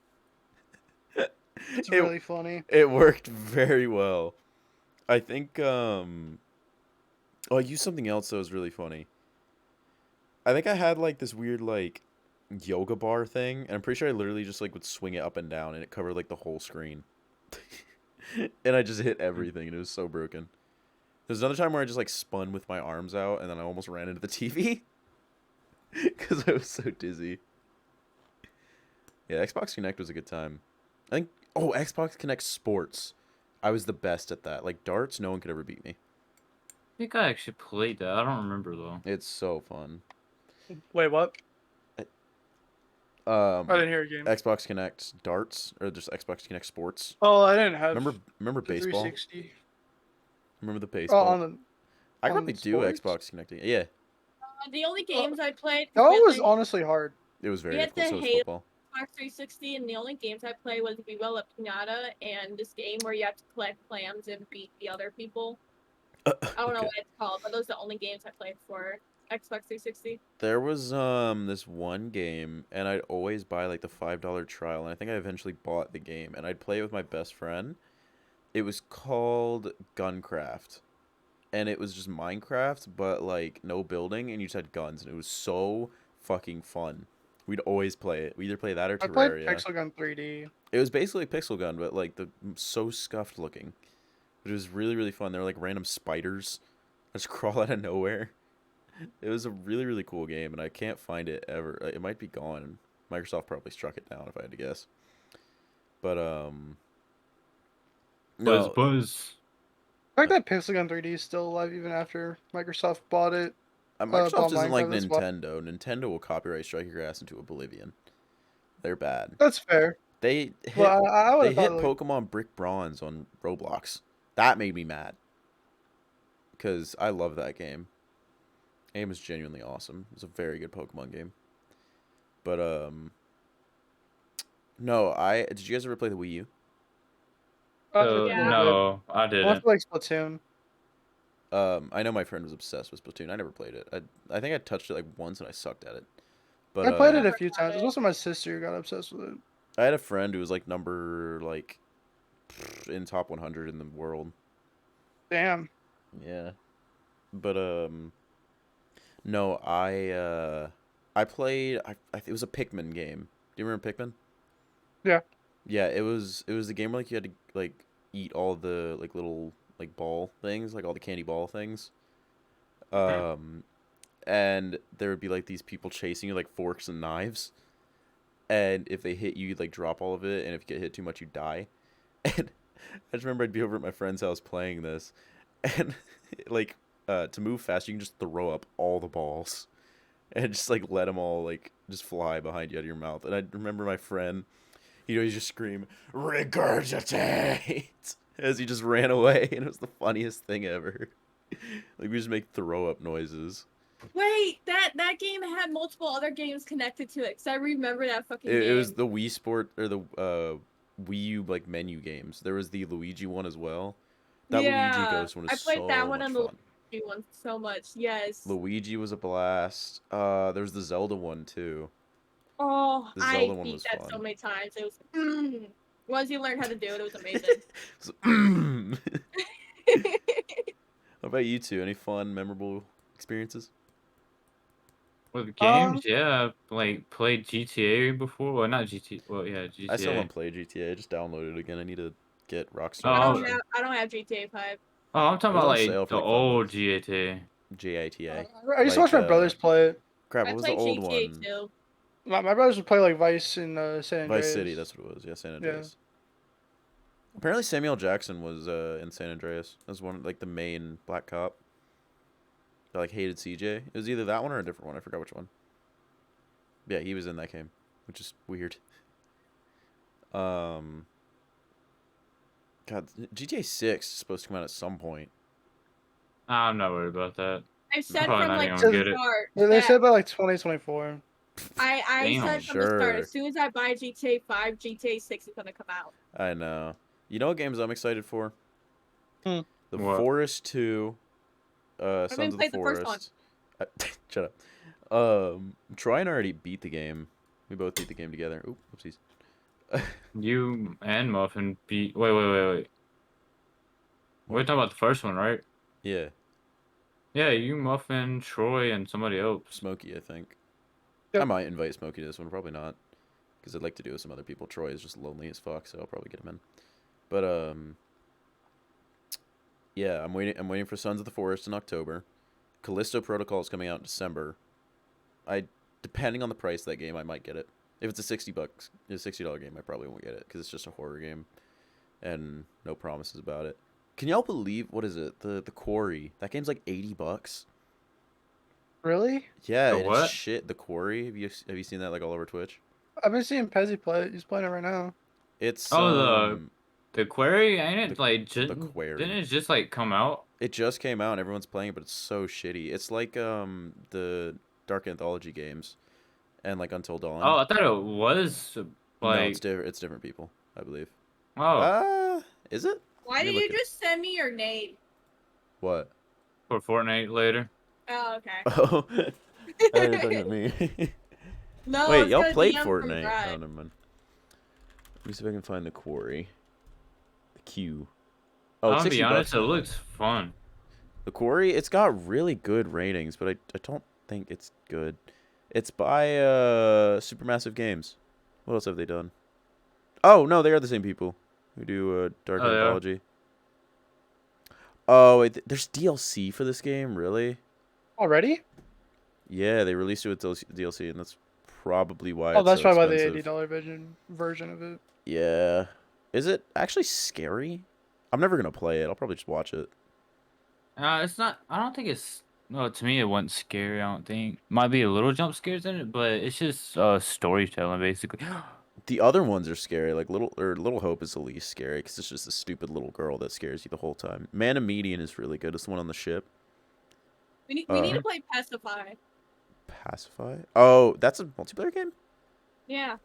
It's It really funny. it worked very well. I think oh, I used something else that was really funny. I think I had like this weird like yoga bar thing, and I'm pretty sure I literally just like would swing it up and down and it covered like the whole screen. And I just hit everything and it was so broken. There's another time where I just like spun with my arms out and then I almost ran into the TV because I was so dizzy. Yeah, Xbox Connect was a good time. I think Xbox Connect Sports. I was the best at that. Like darts, no one could ever beat me. I think I actually played that. I don't remember though. It's so fun. Wait, what? I Um, didn't hear a game. Xbox Connect darts or just Xbox Connect Sports. Oh, I didn't have Remember the baseball? 360. Remember the Oh, baseball? I could on probably the do sports. Xbox Connecting. Yeah, The only games I played, That 'cause we one had was the honestly hard. it was very we had difficult. the So was Halo football. Xbox 360, and the only games I played was Viva La Pinata and this game where you have to collect clams and beat the other people. I don't know Okay. what it's called, but those are the only games I played for Xbox 360. There was this one game, and I'd always buy like the $5 trial, and I think I eventually bought the game, and I'd play it with my best friend. It was called Guncraft, and it was just Minecraft, but like no building, and you just had guns, and it was so fucking fun. We'd always play it. We either play that or I played Terraria. Pixel Gun 3D. It was basically Pixel Gun, but like so scuffed looking. But it was really really fun. There were like random spiders that just crawl out of nowhere. It was a really really cool game, and I can't find it ever. It might be gone. Microsoft probably struck it down if I had to guess. But Buzz no, Buzz. The fact that Pixel Gun 3D is still alive even after Microsoft bought it, Microsoft bought isn't like Minecraft. That's why. Nintendo. Nintendo will copyright strike your ass into oblivion. They're bad. That's fair. They Well, hit I would they have hit thought like Pokemon Brick Bronze on Roblox. That made me mad because I love that game. Game is genuinely awesome. It's a very good Pokemon game. But no, did you guys ever play the Wii U? Yeah. No, I I went didn't. for like Splatoon. I know my friend was obsessed with Splatoon. I never played it. I think I touched it like once and I sucked at it. But I played it a Never few got times. It was it. also my sister who got obsessed with it. I had a friend who was like number like in top 100 in the world. Damn. Yeah. But no, I played it was a Pikmin game. Do you remember Pikmin? Yeah. Yeah, it was the game where like you had to like eat all the like little like ball things, like all the candy ball things. Um and there would be like these people chasing you like forks and knives. And if they hit you, you'd like drop all of it, and if you get hit too much, you die. And I just remember I'd be over at my friend's house playing this, and like to move fast, you can just throw up all the balls, and just like let them all like just fly behind you out of your mouth. And I remember my friend, he'd always just scream regurgitate as he just ran away, and it was the funniest thing ever. Like we just make throw up noises. Wait, that game had multiple other games connected to it, because I remember that fucking game. It was the Wii Sport or the Wii U like menu games. There was the Luigi one as well. That Luigi Ghost one I was played so that one much and the fun. Luigi one so much. Yes. Luigi was a blast. There was the Zelda one too. Oh, The I Zelda one beat was that so fun. many times. It was once you learned how to do it, it was amazing. So, How about you two? Any fun, memorable experiences? With games, yeah, like played GTA before. Well, not GTA. Well, yeah, I still GTA. don't play GTA. I just downloaded it again. I need to get Rockstar. I Oh, don't have GTA 5. Oh, I'm It talking was about on like sale for the like 5 old bucks. GTA. GTA. I used to watch my brothers play it. Crap, I what was the played old GTA one? 2. My brothers would play like Vice and San Andreas. Vice City, that's what it was. Yeah, San Yeah. Andreas. Apparently Samuel Jackson was in San Andreas as one like the main black cop. That like hated CJ. It was either that one or a different one. I forgot which one. Yeah, he was in that game, which is weird. God, GTA 6 is supposed to come out at some point. I'm not worried about that. I I'm said probably from not like even the gonna get it. start They that said by like 2024. I Damn. said from the start, Sure. as soon as I buy GTA 5, GTA 6 is gonna come out. I know. You know what games I'm excited for? Hmm. The What? Forest 2, I Sons haven't of the played the first one. Forest. Shut up. Troy and I already beat the game. We both beat the game together. Oop, oopsies. You and Muffin beat. Wait. We're What? talking about the first one, right? Yeah, Yeah, you, Muffin, Troy, and somebody else. Smokey, I think. Yep. I might invite Smokey to this one, probably not. Because I'd like to do it with some other people. Troy is just lonely as fuck, so I'll probably get him in. But, yeah, I'm waiting for Sons of the Forest in October. Callisto Protocol is coming out in December. Depending on the price of that game, I might get it. If it's a $60 game, I probably won't get it because it's just a horror game, and no promises about it. Can y'all believe what is it? The Quarry. That game's like $80. Really? Yeah, The and what? it's shit. The Quarry. Have you seen that like all over Twitch? I've been seeing Pezzy play it. He's playing it right now. It's Oh, the Quarry, ain't it? Like, the Quarry. didn't it just like come out? It just came out and everyone's playing it, but it's so shitty. It's like the Dark Anthology games and like Until Dawn. Oh, I thought it was No, it's like. different. It's different people, I believe. Oh, Is it? Why Let me did look you it- just send me your name? What? for Fortnite later. Oh, okay. Oh, I thought you were talking to me. No, Wait, it's y'all gonna played DM from Fortnite? Brad. Oh, never mind. Let me see if I can find the Quarry. The Q. Oh, I'm it's gonna be 60 honest, bucks. it looks fun. The Quarry, it's got really good ratings, but I don't think it's good. It's by Supermassive Games. What else have they done? Oh, no, they are the same people who do Dark Oh, yeah. Anthology. Oh, wait, there's DLC for this game, really? Already? Yeah, they released it with DLC, and that's probably why Oh, it's that's so probably why the expensive. $80 version of it. Yeah. Is it actually scary? I'm never gonna play it. I'll probably just watch it. It's not. I don't think it's. No, to me, it wasn't scary. I don't think. Might be a little jump scares in it, but it's just storytelling basically. The other ones are scary. Like Little Hope is the least scary because it's just a stupid little girl that scares you the whole time. Man of Median is really good. It's the one on the ship. We Uh, need to play Pacify. Pacify. Oh, that's a multiplayer game. Yeah.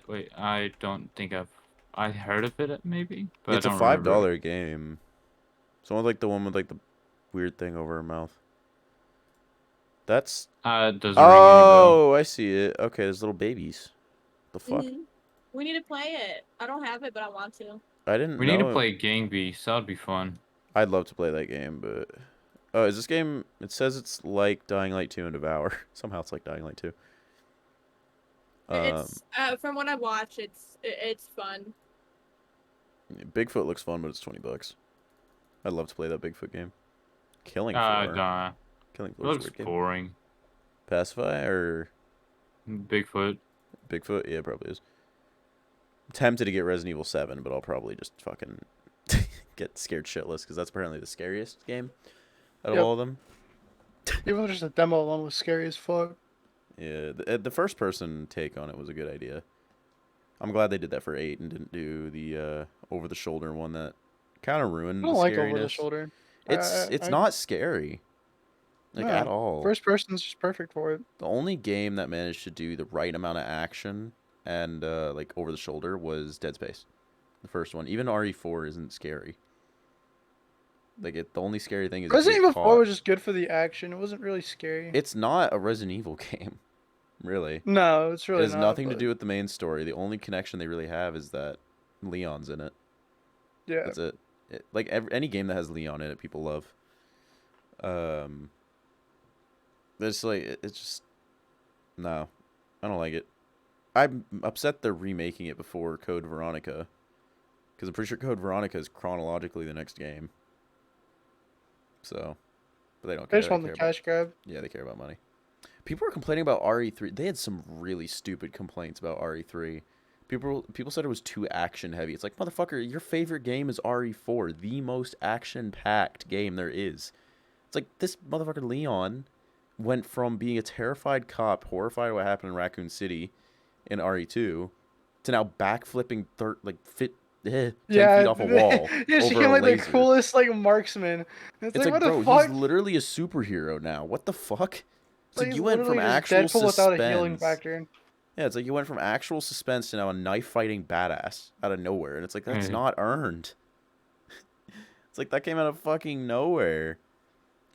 Wait, I don't think I heard of it maybe, but It's I a don't $5 remember. game. Someone like the one with like the weird thing over her mouth. That's. It doesn't ring any bell. Oh, I see it. Okay, there's little babies. The fuck? Mhm. We need to play it. I don't have it, but I want to. I didn't We need to know. play Gang Beasts. That would be fun. I'd love to play that game, but oh, is this game? It says it's like Dying Light 2 and Devour. Somehow it's like Dying Light 2. It's from what I watch, it's fun. Bigfoot looks fun, but it's $20. I'd love to play that Bigfoot game. Killing Floor. Nah. Killing It Floor is a looks weird game. boring. Pacify or Bigfoot. Bigfoot? Yeah, it probably is. I'm tempted to get Resident Evil 7, but I'll probably just fucking get scared shitless because that's apparently the scariest game out of Yep. all of them. Even just the demo alone was scary as fuck. Yeah, the first person take on it was a good idea. I'm glad they did that for 8 and didn't do the over the shoulder one that kind of I ruined the don't like scariness. over the shoulder. It's not scary, like no, at all. First person's just perfect for it. The only game that managed to do the right amount of action and like over the shoulder was Dead Space, the first one. Even RE4 isn't scary. Like the only scary thing is if you Resident get Evil 4 caught. was just good for the action. It wasn't really scary. It's not a Resident Evil game, really. No, it's It really has not. nothing to but do with the main story. The only connection they really have is that Leon's in it. Yeah. That's it. Like any game that has Leon in it, people love. It's like it's just No, I don't like it. I'm upset they're remaking it before Code Veronica, because I'm pretty sure Code Veronica is chronologically the next game. So, but they don't I care. just They want the care about cash grab. they care about money. People are complaining about RE3. They had some really stupid complaints about RE3. People said it was too action heavy. It's like, motherfucker, your favorite game is RE4, the most action packed game there is. It's like this motherfucker Leon went from being a terrified cop, horrified at what happened in Raccoon City in RE2, to now backflipping 10 feet Yeah, off a wall yeah, she over became a like the laser. coolest like marksman. It's It's like like, what the bro, he's fuck? literally a superhero now. What the fuck? It's Like like he's you went from literally just actual Deadpool without a healing suspense. factor. Yeah, it's like you went from actual suspense to now a knife fighting badass out of nowhere. And it's like, that's Hey. not earned. It's like that came out of fucking nowhere.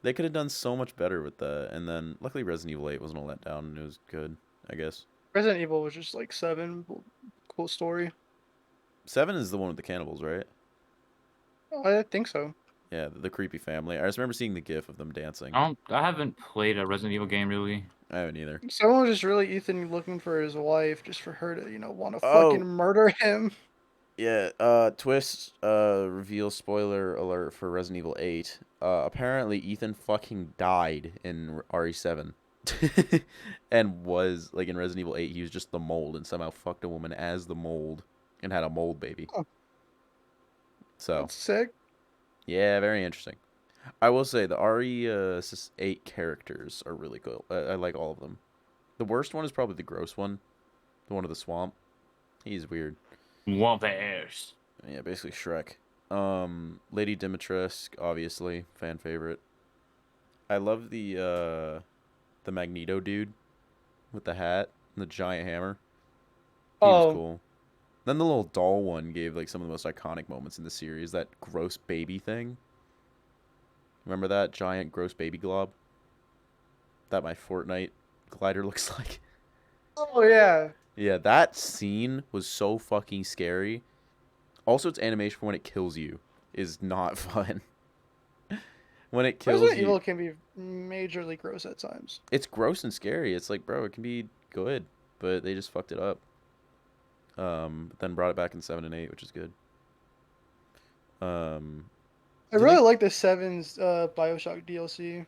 They could have done so much better with that. And then luckily Resident Evil 8 wasn't a letdown and it was good, I guess. Resident Evil was just like 7. Cool story. 7 is the one with the cannibals, right? I think so. Yeah, the creepy family. I just remember seeing the gif of them dancing. I haven't played a Resident Evil game really. I haven't either. Someone was just really Ethan looking for his wife, just for her to, want to Oh. fucking murder him. Yeah, twist, reveal spoiler alert for Resident Evil 8. Apparently Ethan fucking died in RE7. And was, like, in Resident Evil 8, he was just the mold and somehow fucked a woman as the mold and had a mold baby. Oh. So, That's sick. yeah, very interesting. I will say, the RE8 characters are really cool. I like all of them. The worst one is probably the gross one. The one of the swamp. He's weird. Womp ass. Yeah, basically Shrek. Lady Dimitrescu, obviously, fan favorite. I love the Magneto dude with the hat and the giant hammer. He was Oh, cool. Then the little doll one gave like some of the most iconic moments in the series. That gross baby thing. Remember that giant gross baby glob? That my Fortnite glider looks like. oh yeah. Yeah, that scene was so fucking scary. Also, its animation for when it kills you is not fun. When it kills Resident you, Evil can be majorly gross at times. it's gross and scary. It's like, bro, it can be good, but they just fucked it up. But then brought it back in 7 and 8, which is good. I Did really they- like the 7's Bioshock DLC.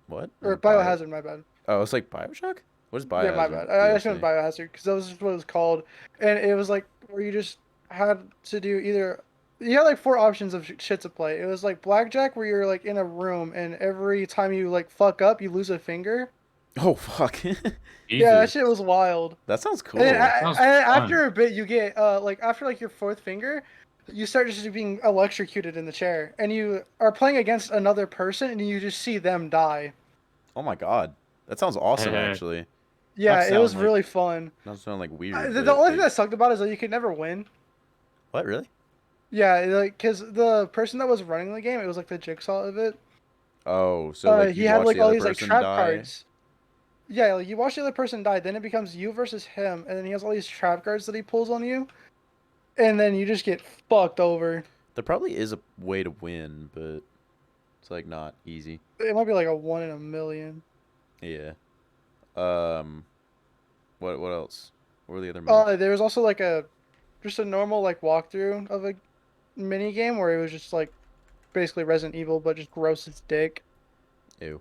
What? Or Biohazard, my bad. Oh, it's like Bioshock? What is Biohazard? Yeah, my bad. I just DLC? meant Biohazard because that was just what it was called. And it was like where you just had to do either. You had like 4 options of shit to play. It was like Blackjack where you're like in a room and every time you like fuck up, you lose a finger. Oh, fuck. Yeah, that Jesus. shit was wild. That sounds cool. And, then Sounds after a bit, you get like after like your 4th finger, you start just being electrocuted in the chair, and you are playing against another person, and you just see them die. Oh my god. That sounds awesome, actually. Yeah, That it was sound like- really fun. That sound like weird. The but only they- thing that sucked about it is that you could never win. What, really? Yeah, like because the person that was running the game, it was like the jigsaw of it. Oh, so like He you had watch like the all other these like person trap die? cards. Yeah, like you watch the other person die, then it becomes you versus him, and then he has all these trap cards that he pulls on you, and then you just get fucked over. There probably is a way to win, but it's like not easy. It might be like a 1 in a million. Yeah. What else? What were the other modes? There was also like just a normal like walkthrough of a mini game where it was just like basically Resident Evil, but just gross as dick. Ew.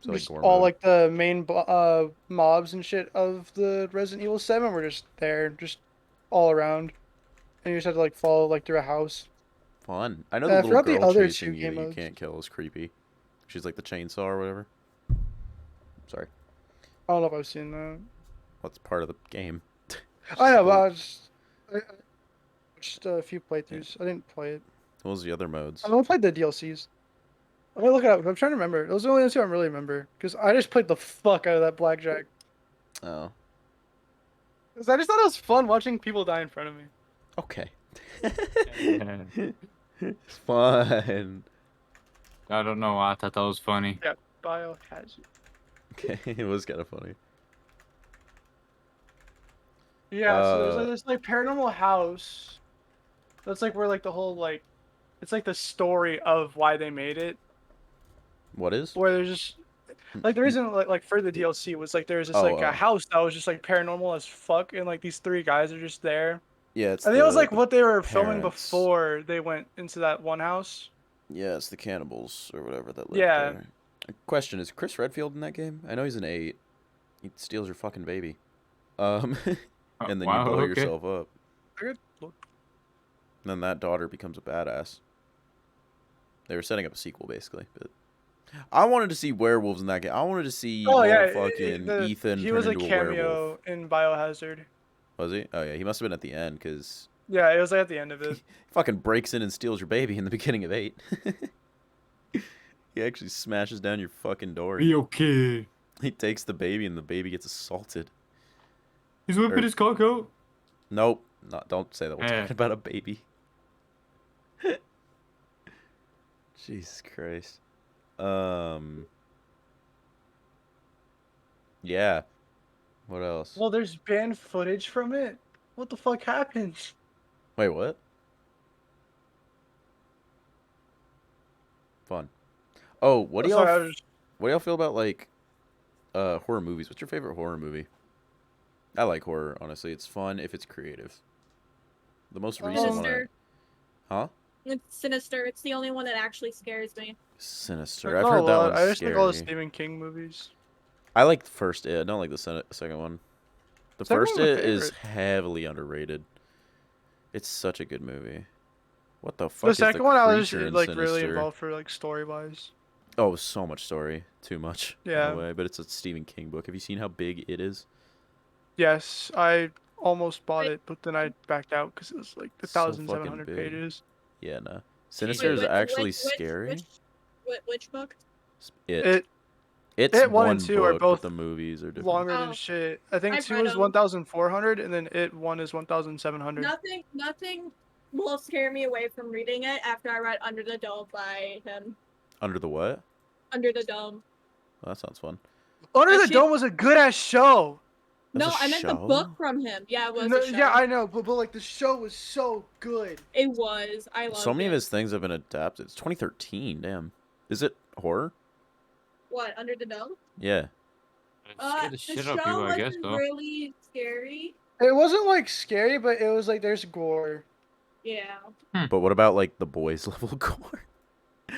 So like Just gore all mode. like the main mobs and shit of the Resident Evil 7 were just there, just all around, and you just had to like follow like through a house. Fun. I know I the little forgot the girl other chasing 2 you game that you modes. can't kill is creepy. She's like the chainsaw or whatever. Sorry. I don't know if I've seen that. What's part of the game? I know, but I just a few playthroughs. I didn't play it. What was the other modes? I only played the DLCs. I'm gonna look it up. I'm trying to remember. Those are the only 2 I really remember because I just played the fuck out of that blackjack. Oh. 'Cause I just thought it was fun watching people die in front of me. Okay. It's fun. I don't know. I thought that was funny. Yeah, Biohazard. Okay, it was kind of funny. Yeah, so there's Uh, like this like paranormal house. That's like where like the whole like, it's like the story of why they made it. What is? Where there's just Like the reason like for the DLC was like there was this like a Oh, house that was just like paranormal as fuck, and like these three guys are just there. yeah, it's I think it was like the what they were filming parents. before they went into that one house. Yeah, it's the cannibals or whatever that live Yeah. there. Question, is Chris Redfield in that game? I know he's an 8. He steals your fucking baby. Um, and then you Wow, blow okay. yourself up. I could look. And then that daughter becomes a badass. They were setting up a sequel, basically. But I wanted to see werewolves in that game. I wanted to see Oh yeah, motherfucking Ethan he turn was a into a werewolf. cameo in Biohazard. Was he? Oh, yeah, he must have been at the end, because Yeah, it was like at the end of it. he fucking breaks in and steals your baby in the beginning of 8. He actually smashes down your fucking door. Be okay. He takes the baby, and the baby gets assaulted. He's whipping Or- his cock out. Nope. No, don't say that. We're Eh. talking about a baby. Jesus Christ. Yeah. What else? Well, there's banned footage from it. What the fuck happened? Wait, what? Fun. Oh, what do Sorry, I y'all was just- what do y'all feel about like horror movies? What's your favorite horror movie? I like horror, honestly. It's fun if it's creative. The most recent one. Sinister. Huh? It's Sinister. It's the only one that actually scares me. Sinister. I've not a heard that lot. one's I just like all the scary. Stephen King movies. I like the first It. I don't like the second one. The Second first one's my It is favorite. heavily underrated. It's such a good movie. What the fuck The is the second one, I was creature just in like really Sinister? involved for like story wise. Oh, so much story. Too much. Yeah. In a way, but it's a Stephen King book. Have you seen how big it is? Yes, I almost bought it, but then I backed out because it was like So 1,700 fucking big. pages. Yeah, no. Sinister is Wait, actually scary. Which book? It's It 1 one and 2 are book, both but the movies are different. longer than Oh. shit. I think I've 2 read is 'em. 1,400, and then it 1 is 1,700. Nothing will scare me away from reading it after I read Under the Dome by him. Under the what? Under the Dome. Oh, that sounds fun. Under That the shit- Dome was a good ass show. That's No, a I meant the show? book from him. Yeah, it was No, a show. yeah, I know, but like the show was so good. It was. I loved So many it. of his things have been adapted. It's 2013. Damn. Is it horror? What, Under the Dome? Yeah. Scare the The shit show out of people, I guess, wasn't though. really scary. It wasn't like scary, but it was like there's gore. Yeah. But what about like the boys level gore?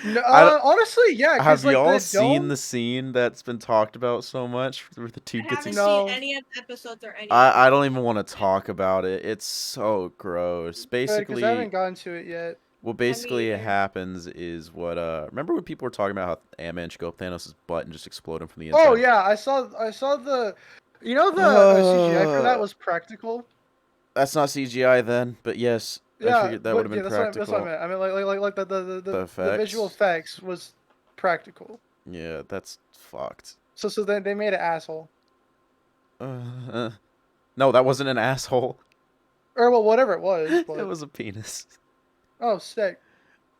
No, I don't- honestly, yeah. 'Cause, Have like, y'all the seen dome, the scene that's been talked about so much where the I dude gets haven't No. seen any of the episodes or anything. I don't even want to talk about it. It's so gross. because I Basically, haven't gotten to it yet. what basically either. happens is what remember when people were talking about how Ant-Man should go up Thanos' butt and just explode him from the inside? Oh yeah, I saw the, you know the CGI for that was practical. That's not CGI then, but yes, I Yeah, figured that but would have yeah, been that's practical. what I meant. I mean, like the visual effects? effects was practical. Yeah, that's fucked. So then they made an asshole, No, that wasn't an asshole. or well, whatever it was. It But, was a penis. oh, sick.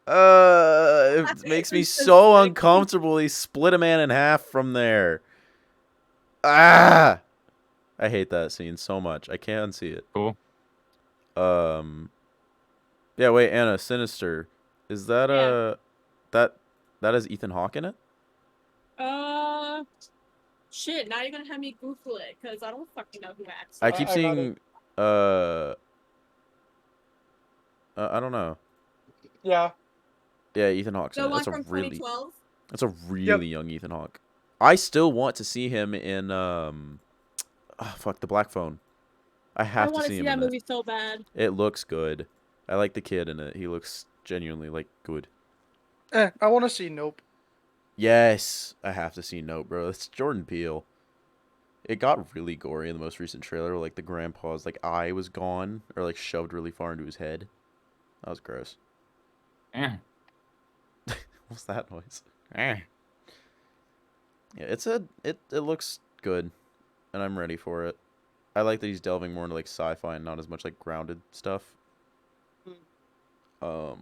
It makes me It's just so like- uncomfortable. He split a man in half from there. Ah! I hate that scene so much. I can't unsee it. Cool. Yeah, wait, Anna, Sinister. Is that Yeah. that has Ethan Hawke in it? Shit, now you're gonna have me Google it, because I don't fucking know who acts. I it. keep I got seeing I don't know. Yeah. Yeah, Ethan Hawke's in The it. one That's a from really 2012? That's a really young Ethan Hawke. I still want to see him in fuck, The Black Phone. I I have to want to see see him that in movie so bad. it. It looks good. I like the kid in it. He looks genuinely like good. I want to see Nope. Yes, I have to see Nope, bro. It's Jordan Peele. It got really gory in the most recent trailer. Like the grandpa's like eye was gone or like shoved really far into his head. That was gross. Eh. What's that noise? Yeah, it looks good, and I'm ready for it. I like that he's delving more into like sci-fi and not as much like grounded stuff. You want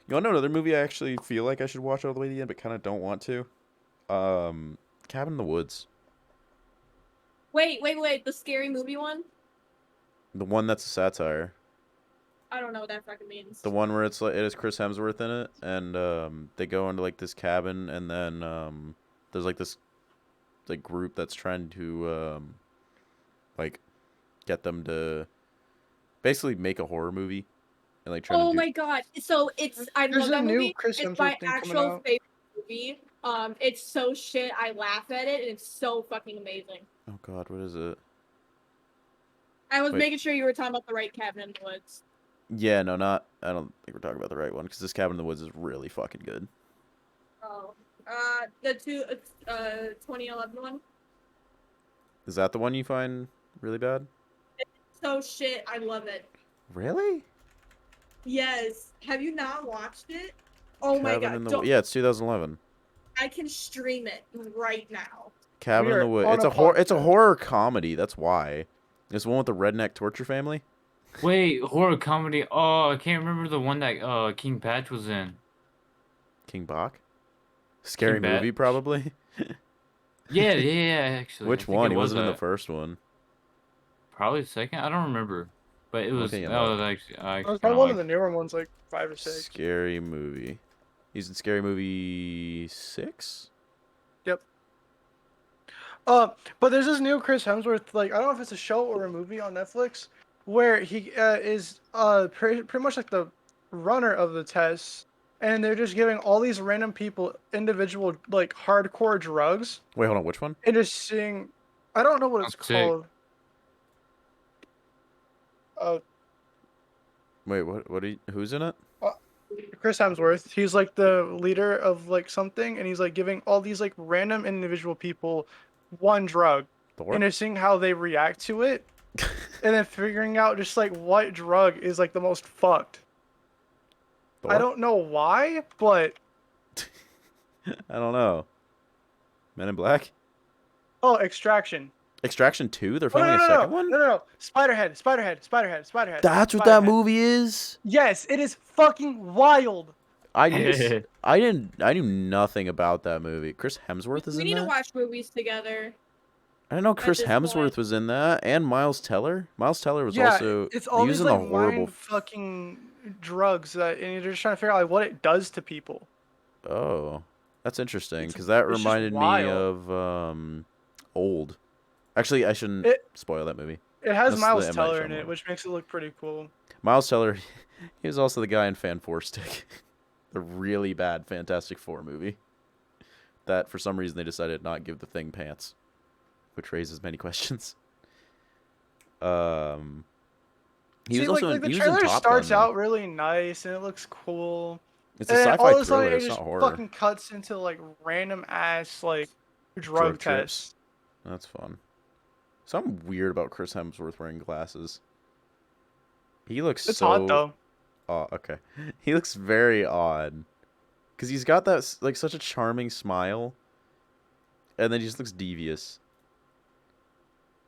to know another movie I actually feel like I should watch all the way to the end, but kind of don't want to? Cabin in the Woods, Wait, the scary movie one? the one that's a satire, I don't know what that fucking means. the one where it has Chris Hemsworth in it, and they go into like this cabin, and then There's like this like group that's trying to like get them to basically make a horror movie and like try to Oh do. my god! So I There's love a that new movie. Chris It's Hemsworth my thing coming actual out. favorite movie. It's so shit. I laugh at it, and it's so fucking amazing. Oh God, what is it? I was Wait. making sure you were talking about the right Cabin in the Woods. Yeah, no, not. I don't think we're talking about the right one because this Cabin in the Woods is really fucking good. Oh, the 2011 one. Is that the one you find really bad? So shit. I love it. Really? Yes. Have you not watched it? Oh my Cabin god! in the Don't. Yeah, it's 2011. I can stream it right now. Cabin We in the are Woods. on It's a It's a podcast. horror comedy. That's why. It's the one with the redneck torture family. Wait, horror comedy. Oh, I can't remember the one that King Patch was in. King Bach. Scary King movie, Batch. probably. Yeah. Actually, I Which think one? it He was wasn't in the that. first one. Probably the second. I don't remember, but it I'm was. looking it That up. was actually. I That was actually kind probably of one of like. the newer ones, like 5 or 6. Scary movie. He's in Scary Movie 6. Yep. But there's this new Chris Hemsworth, like, I don't know if it's a show or a movie on Netflix, where he is pretty much like the runner of the tests, and they're just giving all these random people individual like hardcore drugs, Wait, hold on. Which one? and just seeing, I don't know what it's Sounds sick. called. Uh, Wait, what? Who's in it? Chris Hemsworth, he's like the leader of like something, and he's like giving all these like random individual people one drug, Thor? and just seeing how they react to it, and then figuring out just like what drug is like the most fucked. Thor? I don't know why, but I don't know. Men in Black? oh, Extraction. Extraction 2? They're Oh, filming a second one? no. Spiderhead. That's what that movie is? Yes, it is fucking wild. I knew nothing about that movie. Chris Hemsworth is We in need to that? watch movies together. I didn't know Chris this Hemsworth point. was in that, and Miles Teller. Miles Teller was Yeah, also it's all he was these in the like horrible. mind fucking drugs that, and you're just trying to figure out like what it does to people. Oh, that's interesting It's- because that it's just reminded me wild. of Old. Actually, I shouldn't spoil that movie. It has That's Miles the M. Night Teller in it, Shyamalan. which makes it look pretty cool. Miles Teller, he was also the guy in Fan Four Stick, the really bad Fantastic Four movie. That for some reason they decided not give the Thing pants, which raises many questions. He was also like in, the he was in trailer Top starts Gun, though. out really nice and it looks cool. It's a And then sci-fi all of a sudden thriller. it It's just not horror. fucking cuts into like random ass like drug trips. tests. That's fun. Something weird about Chris Hemsworth wearing glasses. He looks It's so. hot though. Oh, okay. He looks very odd, cause he's got that like such a charming smile, and then he just looks devious.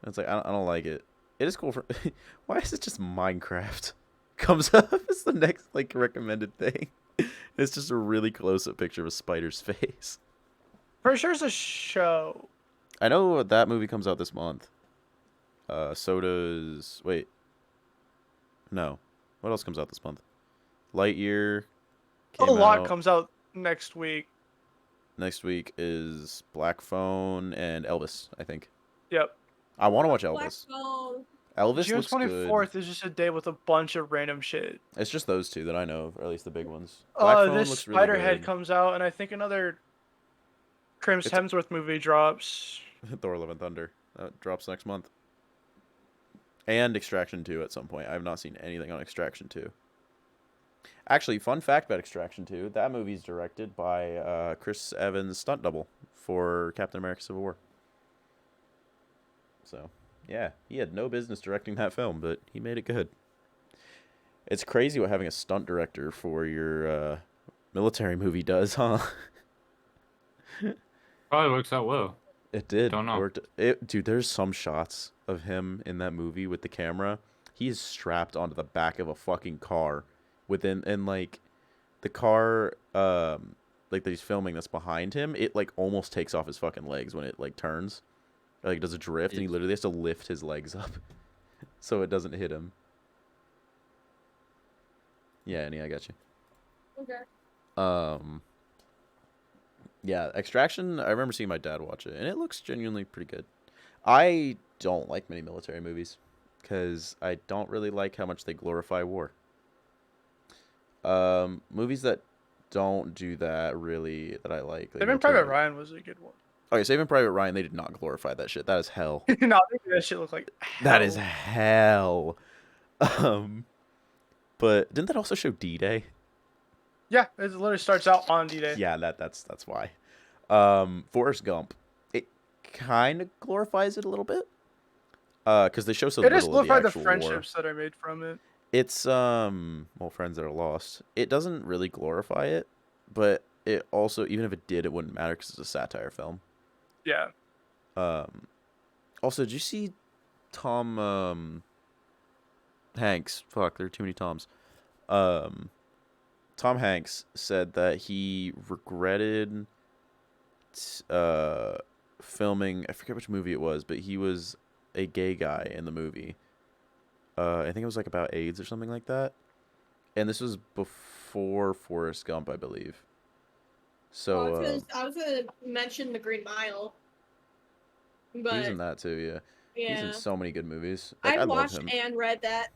And it's like I don't like it. It is cool for. Why is it just Minecraft comes up as the next like recommended thing? It's just a really close-up picture of a spider's face. Pretty sure it's a show. I know that movie comes out this month. So does wait. No, what else comes out this month? Lightyear A came lot out. comes out next week. Next week is Black Phone and Elvis, I think. Yep. I want to watch Black Elvis. Phone. Elvis June looks 24th good. is just a day with a bunch of random shit. It's just those two that I know of, or at least the big ones. Black Phone This looks really Spiderhead good. comes out, and I think another Chris It's- Hemsworth movie drops. Thor: Love and Thunder drops next month. And Extraction 2 at some point. I have not seen anything on Extraction 2. Actually, fun fact about Extraction 2, that movie's directed by Chris Evans' stunt double for Captain America Civil War. So, yeah, he had no business directing that film, but he made it good. It's crazy what having a stunt director for your military movie does, huh? Probably works out well. It did. Don't know. Dude, there's some shots of him in that movie with the camera. He is strapped onto the back of a fucking car and like the car like that he's filming that's behind him, it like almost takes off his fucking legs when it like turns. Or, like does a drift and he literally has to lift his legs up so it doesn't hit him. Yeah, Annie, I got you. Okay. Yeah, Extraction. I remember seeing my dad watch it, and it looks genuinely pretty good. I don't like many military movies because I don't really like how much they glorify war. Movies that don't do that really that I like. Like Saving military Private movies. Ryan was a good one. Okay, Saving Private Ryan. They did not glorify that shit. That is hell. No, I think that shit looked like That is hell. hell. But didn't that also show D-Day? Yeah, it literally starts out on D-Day. Yeah, that's why. Forrest Gump. It kind of glorifies it a little bit. Because they show so It just little of the glorified the actual war. friendships that are made from it. It's well, friends that are lost. It doesn't really glorify it, but it also, even if it did, it wouldn't matter because it's a satire film. Yeah. Also, did you see Tom Hanks? Fuck, there are too many Toms. Tom Hanks said that he regretted filming. I forget which movie it was, but he was a gay guy in the movie. I think it was like about AIDS or something like that. And this was before Forrest Gump, I believe. So I was gonna mention The Green Mile, but he was in that too, yeah. He's in yeah, so many good movies. Like, I I love watched him. and read that.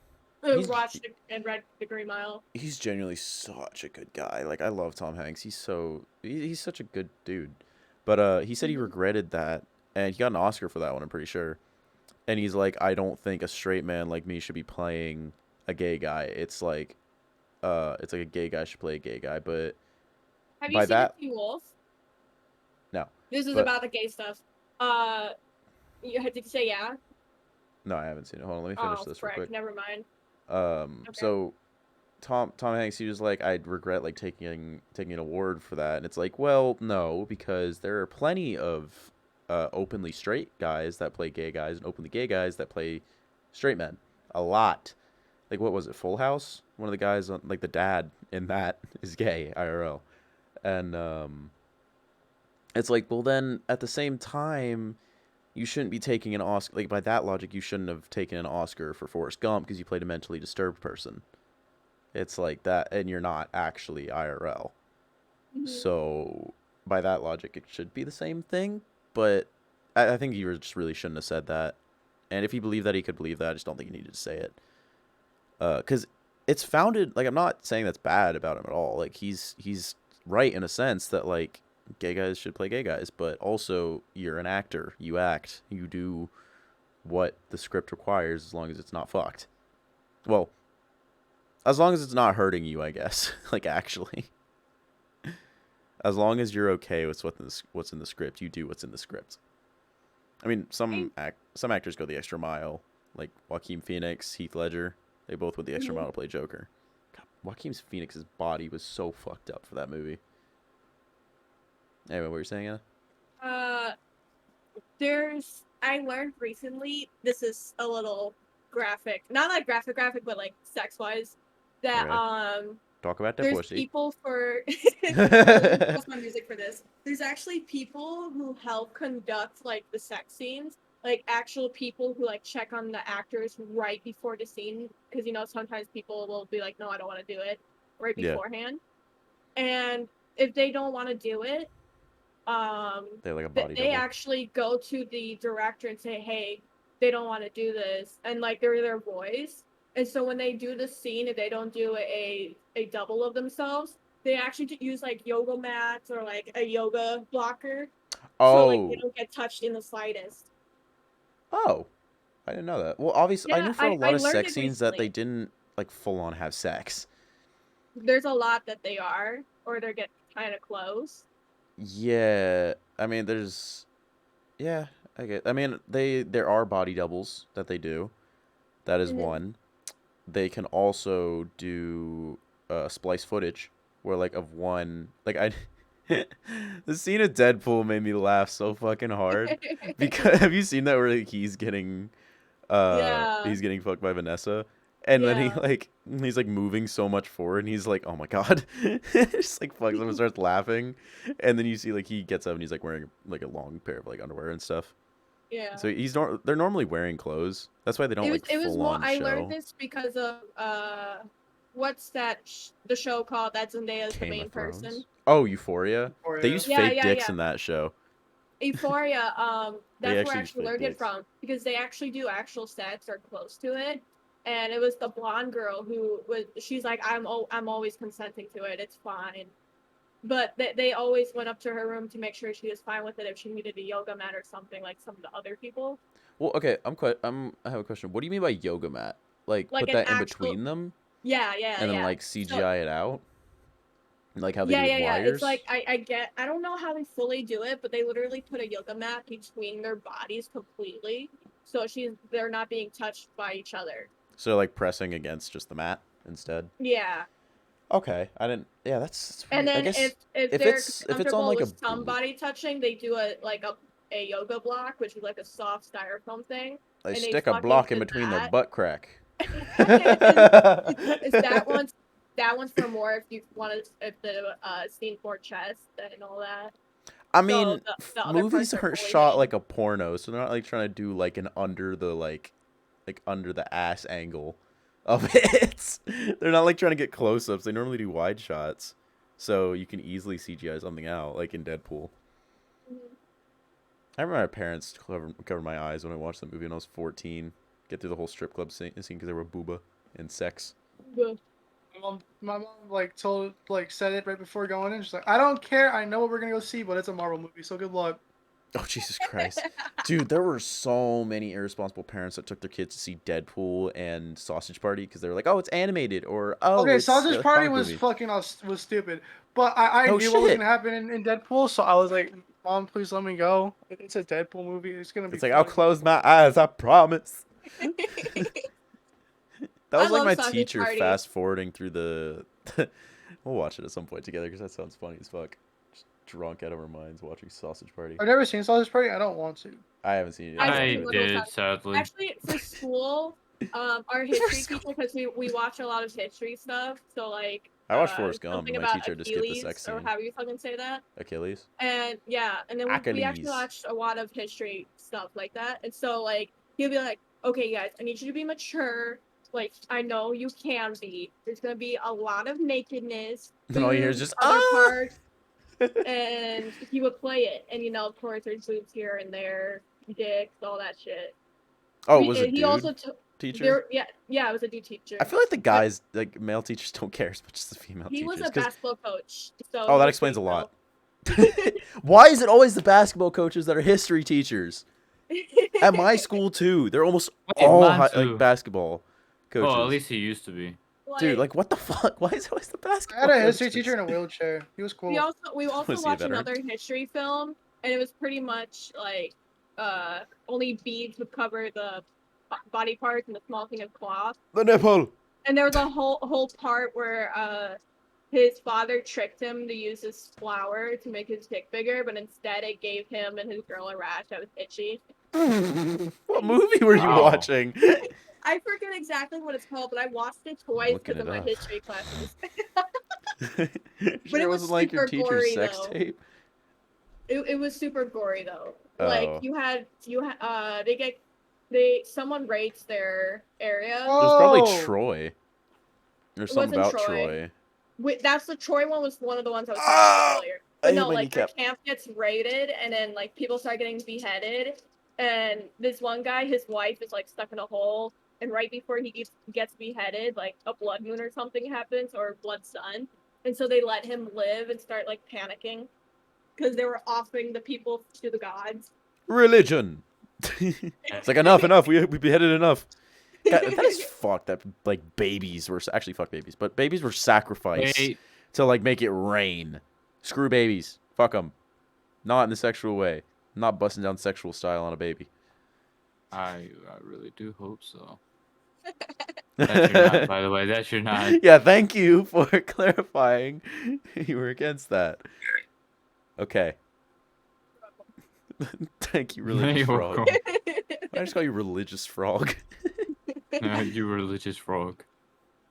He's- Watched and read The Green Mile. He's genuinely such a good guy. Like, I love Tom Hanks. He's such a good dude. But he said he regretted that, and he got an Oscar for that one, I'm pretty sure. And he's like, I don't think a straight man like me should be playing a gay guy. It's like a gay guy should play a gay guy. But Have by you seen that, The Teen Wolf? no. This is But- about the gay stuff. Did you say yeah? No, I haven't seen it. Hold on, let me finish Oh, this real frick, quick. never mind. So Tom Hanks, he was like, I'd regret like taking an award for that, and it's like, well, no, because there are plenty of openly straight guys that play gay guys and openly gay guys that play straight men. A lot. Like, what was it? Full House? One of the guys on, like, the dad in that is gay IRL, and it's like, well, then at the same time, you shouldn't be taking an Oscar. Like, by that logic, you shouldn't have taken an Oscar for Forrest Gump because you played a mentally disturbed person. It's like that, and you're not actually IRL. Mhm. So, by that logic, it should be the same thing. But I think he just really shouldn't have said that. And if he believed that, he could believe that. I just don't think he needed to say it. Because it's founded, like, I'm not saying that's bad about him at all. Like, he's right in a sense that, like, gay guys should play gay guys, but also you're an actor. You act. You do what the script requires as long as it's not fucked. Well, as long as it's not hurting you, I guess. Like, actually. As long as you're okay with what's in the script, you do what's in the script. I mean, some actors go the extra mile, like Joaquin Phoenix, Heath Ledger. They both went the extra mile to play Joker. God, Joaquin Phoenix's body was so fucked up for that movie. Anyway, what were you saying, Anna? I learned recently, this is a little graphic, not like graphic, but like sex wise, that Okay. Talk about that there's pussy. people for that's my music for this. There's actually people who help conduct like the sex scenes, like actual people who like check on the actors right before the scene, because you know sometimes people will be like, no, I don't want to do it right Yeah. beforehand, and if they don't want to do it, They're like a body they double. actually go to the director and say, hey, they don't want to do this, and like they're their boys. And so when they do the scene, if they don't do a double of themselves, they actually use like yoga mats or like a yoga blocker, so like they Oh. don't get touched in the slightest. Oh. I didn't know that. Well, obviously, I Yeah, knew for a lot I of learned sex it scenes that they recently. didn't like full on have sex. There's a lot that they are, or they get kind of close. Yeah, I mean, yeah, I mean, there are body doubles that they do. That is Mhm. one. They can also do splice footage where like of one, like I the scene of Deadpool made me laugh so fucking hard because have you seen that where like, he's getting Yeah. fucked by Vanessa, and then Yeah. he's like moving so much forward, and he's like, oh my god, just like fucks him and starts laughing, and then you see like he gets up and he's like wearing like a long pair of like underwear and stuff. Yeah. So they're normally wearing clothes. That's why they don't like It was full more. on I show. learned this because of what's that the show called that Zendaya's the Game main of Thrones. person? Oh, Euphoria. They Euphoria. use Yeah, fake yeah, dicks yeah. in that show. Euphoria, They that's where actually I use actually fake learned it dicks. from because they actually do actual sets or close to it, and it was the blonde girl who was. She's like, I'm always consenting to it. It's fine. But they always went up to her room to make sure she was fine with it if she needed a yoga mat or something like some of the other people. Well, okay, I have a question. What do you mean by yoga mat? Like Like put an that in actual. between them Yeah, yeah, and then yeah. like So CGI it out? Like how they yeah, do with yeah, yeah. It's wires? like I don't know how they fully do it, but they literally put a yoga mat between their bodies completely, so they're not being touched by each other. So like pressing against just the mat instead? Yeah. Okay, I didn't. Yeah, that's And weird. I then guess if if they're it's on comfortable like a with somebody touching, they do a yoga block, which is like a soft styrofoam thing, they and they stick a fucking block in do between their that. butt crack. Is that one's for more if you want to if the scene for chest and all that. I So mean, the other movies parts are aren't fully shot hidden. like a porno, so they're not like trying to do like an under the like under the ass angle of it. They're not like trying to get close-ups. They normally do wide shots, so you can easily CGI something out, like in Deadpool. Mhm. I remember my parents covered my eyes when I watched that movie when I was 14. Get through the whole strip club scene because there were booba and sex. But- My mom like said it right before going in. She's like, I don't care. I know what we're gonna go see, but it's a Marvel movie, so good luck. Oh, Jesus Christ. Dude, there were so many irresponsible parents that took their kids to see Deadpool and Sausage Party because they were like, oh, it's animated, or, oh, Okay, it's Sausage a Party comic was movie. was stupid, but I No knew what was shit. gonna happen in Deadpool, so I was like, Mom, please let me go. It's a Deadpool movie. It's gonna be. It's like, I'll funny. close my eyes, I promise. That I was like love my Sausage teacher Party. fast forwarding through the... We'll watch it at some point together because that sounds funny as fuck. Just drunk out of our minds watching Sausage Party. I've never seen Sausage Party. I don't want to. I haven't seen it. I I see what those did, are. sadly. Actually, for school, our history teacher, because we watch a lot of history stuff, so like I watched Forrest Gump, something and my about teacher just skipped the Achilles sex or scene. how you fucking say that. Achilles? And yeah, and then we actually Achilles. watched a lot of history stuff like that. And so like he'll be like, okay guys, I need you to be mature. Like I know you can be. There's gonna be a lot of nakedness, And all you hear is boobs, just, other ah! parts, and he would play it. And of course there's boobs here and there, dicks, all that shit. Oh, it was a He dude also teacher? yeah, it was a dude teacher. I feel like the But guys, like male teachers, don't care as much as the female he teachers. was a 'cause- basketball coach. So Oh, he that was explains a pretty lot. Why is it always the basketball coaches that are history teachers? At my school too, they're almost Wait, all mine like too. basketball coaches. Oh, at least he used to be. Dude, like what the fuck? Why is it always the I basketball? had a history coaches? teacher in a wheelchair. He was cool. we also Was he a watched veteran? another history film, and it was pretty much like only beads would cover the body parts and the small thing of cloth. The nipple. And there was a whole part where his father tricked him to use this flour to make his dick bigger, but instead it gave him and his girl a rash that was itchy. What movie were you Wow. watching? I forget exactly what it's called, but I watched it twice Looking because of it my up. history classes. Sure But it was wasn't like your super teacher's gory, sex though. tape. It was super gory though. Oh. Like someone rates their area. It was probably Oh. Troy. Or something wasn't about Troy. Troy. That's the Troy one was one of the ones I was talking Ah! about earlier. I But hit no, my like their kneecap. camp gets raided, and then like people start getting beheaded, and this one guy, his wife is like stuck in a hole, and right before he gets beheaded, like a blood moon or something happens, or blood sun, and so they let him live and start like panicking because they were offering the people to the gods. Religion. It's like enough. We beheaded enough. God, that is fucked. That like babies were actually fuck babies, but babies were sacrificed Wait, to like make it rain. Screw babies. Fuck them. Not in the sexual way. I'm not busting down sexual style on a baby. I really do hope so. That you're not, by the way. That you're not. Yeah, thank you for clarifying. You were against that. Okay. Thank you, religious You're frog. welcome. I just call you religious frog. You religious frog.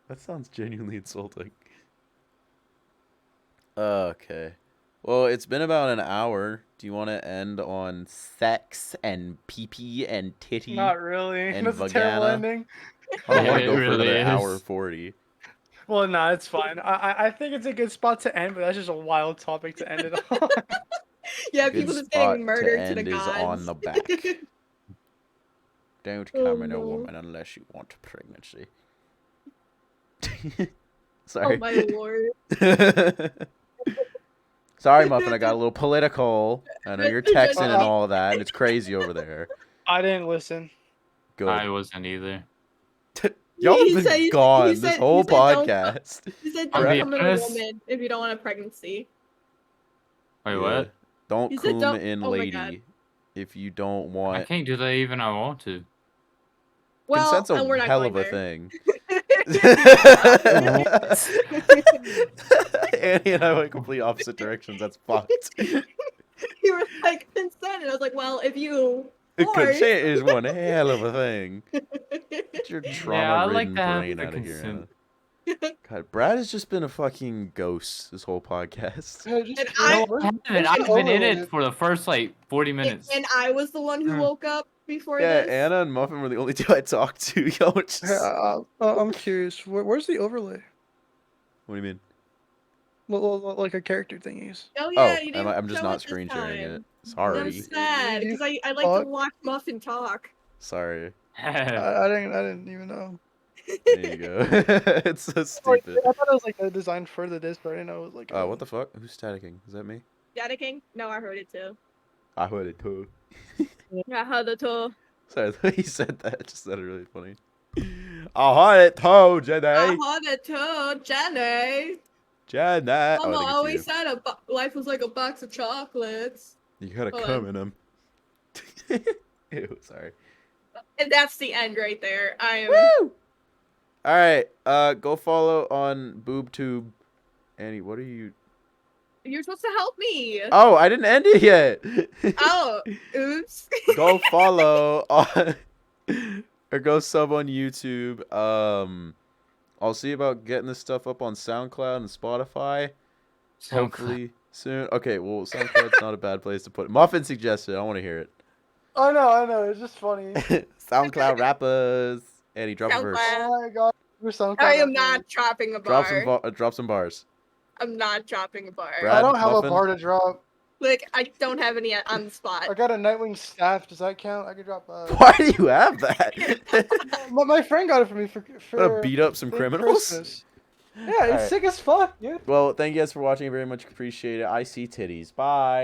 That sounds genuinely insulting. Okay. Well, it's been about an hour. Do you want to end on sex and pee-pee and titty? Not really. And That's a terrible vagina. ending. I don't want to It go for really another is. hour 40. Well, no, it's fine. I think it's a good spot to end, but that's just a wild topic to end it on. Yeah, Good people just spot getting murdered to the end is gods. on the back. Don't Oh, come in a no. woman unless you want pregnancy. Oh Sorry. my lord. Sorry, Muffin. I got a little political. I know you're texting and all that, and it's crazy over there. I didn't listen. Good. I wasn't either. Y'all He have said- been he gone said- this he whole said don't podcast. He said I'm don't being come in a honest. woman if you don't want a pregnancy. Wait, Yeah. what? Don't He said cum don't- in oh my God. lady if you don't I want. can't do that even if I want to. Well, Consent's and we're a not hell going of a there. thing. What? Annie and I went complete opposite directions. That's fucked. You were like consent, and I was like, well, if you force. Consent is one hell of a thing. Get your Yeah, I like trauma-ridden to have brain the out of here. consent. Anna. God, Brad has just been a fucking ghost this whole podcast. Yeah, just And chill. I- I've been in it overload? for the first like 40 minutes. And I was the one who Hmm. woke up before Yeah, this. Anna and Muffin were the only two I talked to. Y'all were just... Hey, I'm curious. Where's the overlay? What do you mean? Like a character thingies. Oh yeah, Oh, you didn't I'm just show not it this screen sharing time. it. Sorry. I'm sad You because I like to fuck. watch Muffin talk. Sorry. I didn't even know. There you go. It's so Like, stupid. I thought it was like designed for the disc, but I didn't know it was like. What the fuck? Who's staticking? Is that me? Daddy King? No, I heard it too. I heard it too. I heard it too. Sorry, the way he said that it just sounded really funny. I heard it too, Jenny. I heard it too, Jenny. Jenny. Mama Oh, I think always it's said life was like a box of chocolates. you. You gotta Hold come on. in them. Ew, sorry. And that's the end right there. I am. Woo! Alright, go follow on BoobTube. Annie, what are you... You're supposed to help me. Oh, I didn't end it yet! Oh, oops. Go follow on... or go sub on YouTube. I'll see about getting this stuff up on SoundCloud and Spotify. Hopefully soon. Okay, well, SoundCloud's not a bad place to put it. Muffin suggested. I want to hear it. I know. It's just funny. SoundCloud rappers. Eddie, drop a verse. SoundCloud. Oh my god. I am not dropping a bar. Drop some bars. I'm not dropping a bar. Brad, I don't have Muffin? a bar to drop. Like, I don't have any on the spot. I got a Nightwing staff. Does that count? I could drop. Why do you have that? My friend got it for me for Wanna beat up some for criminals? Christmas. Yeah, it's Alright. sick as fuck, dude. Well, thank you guys for watching. I very much appreciate it. I see titties. Bye.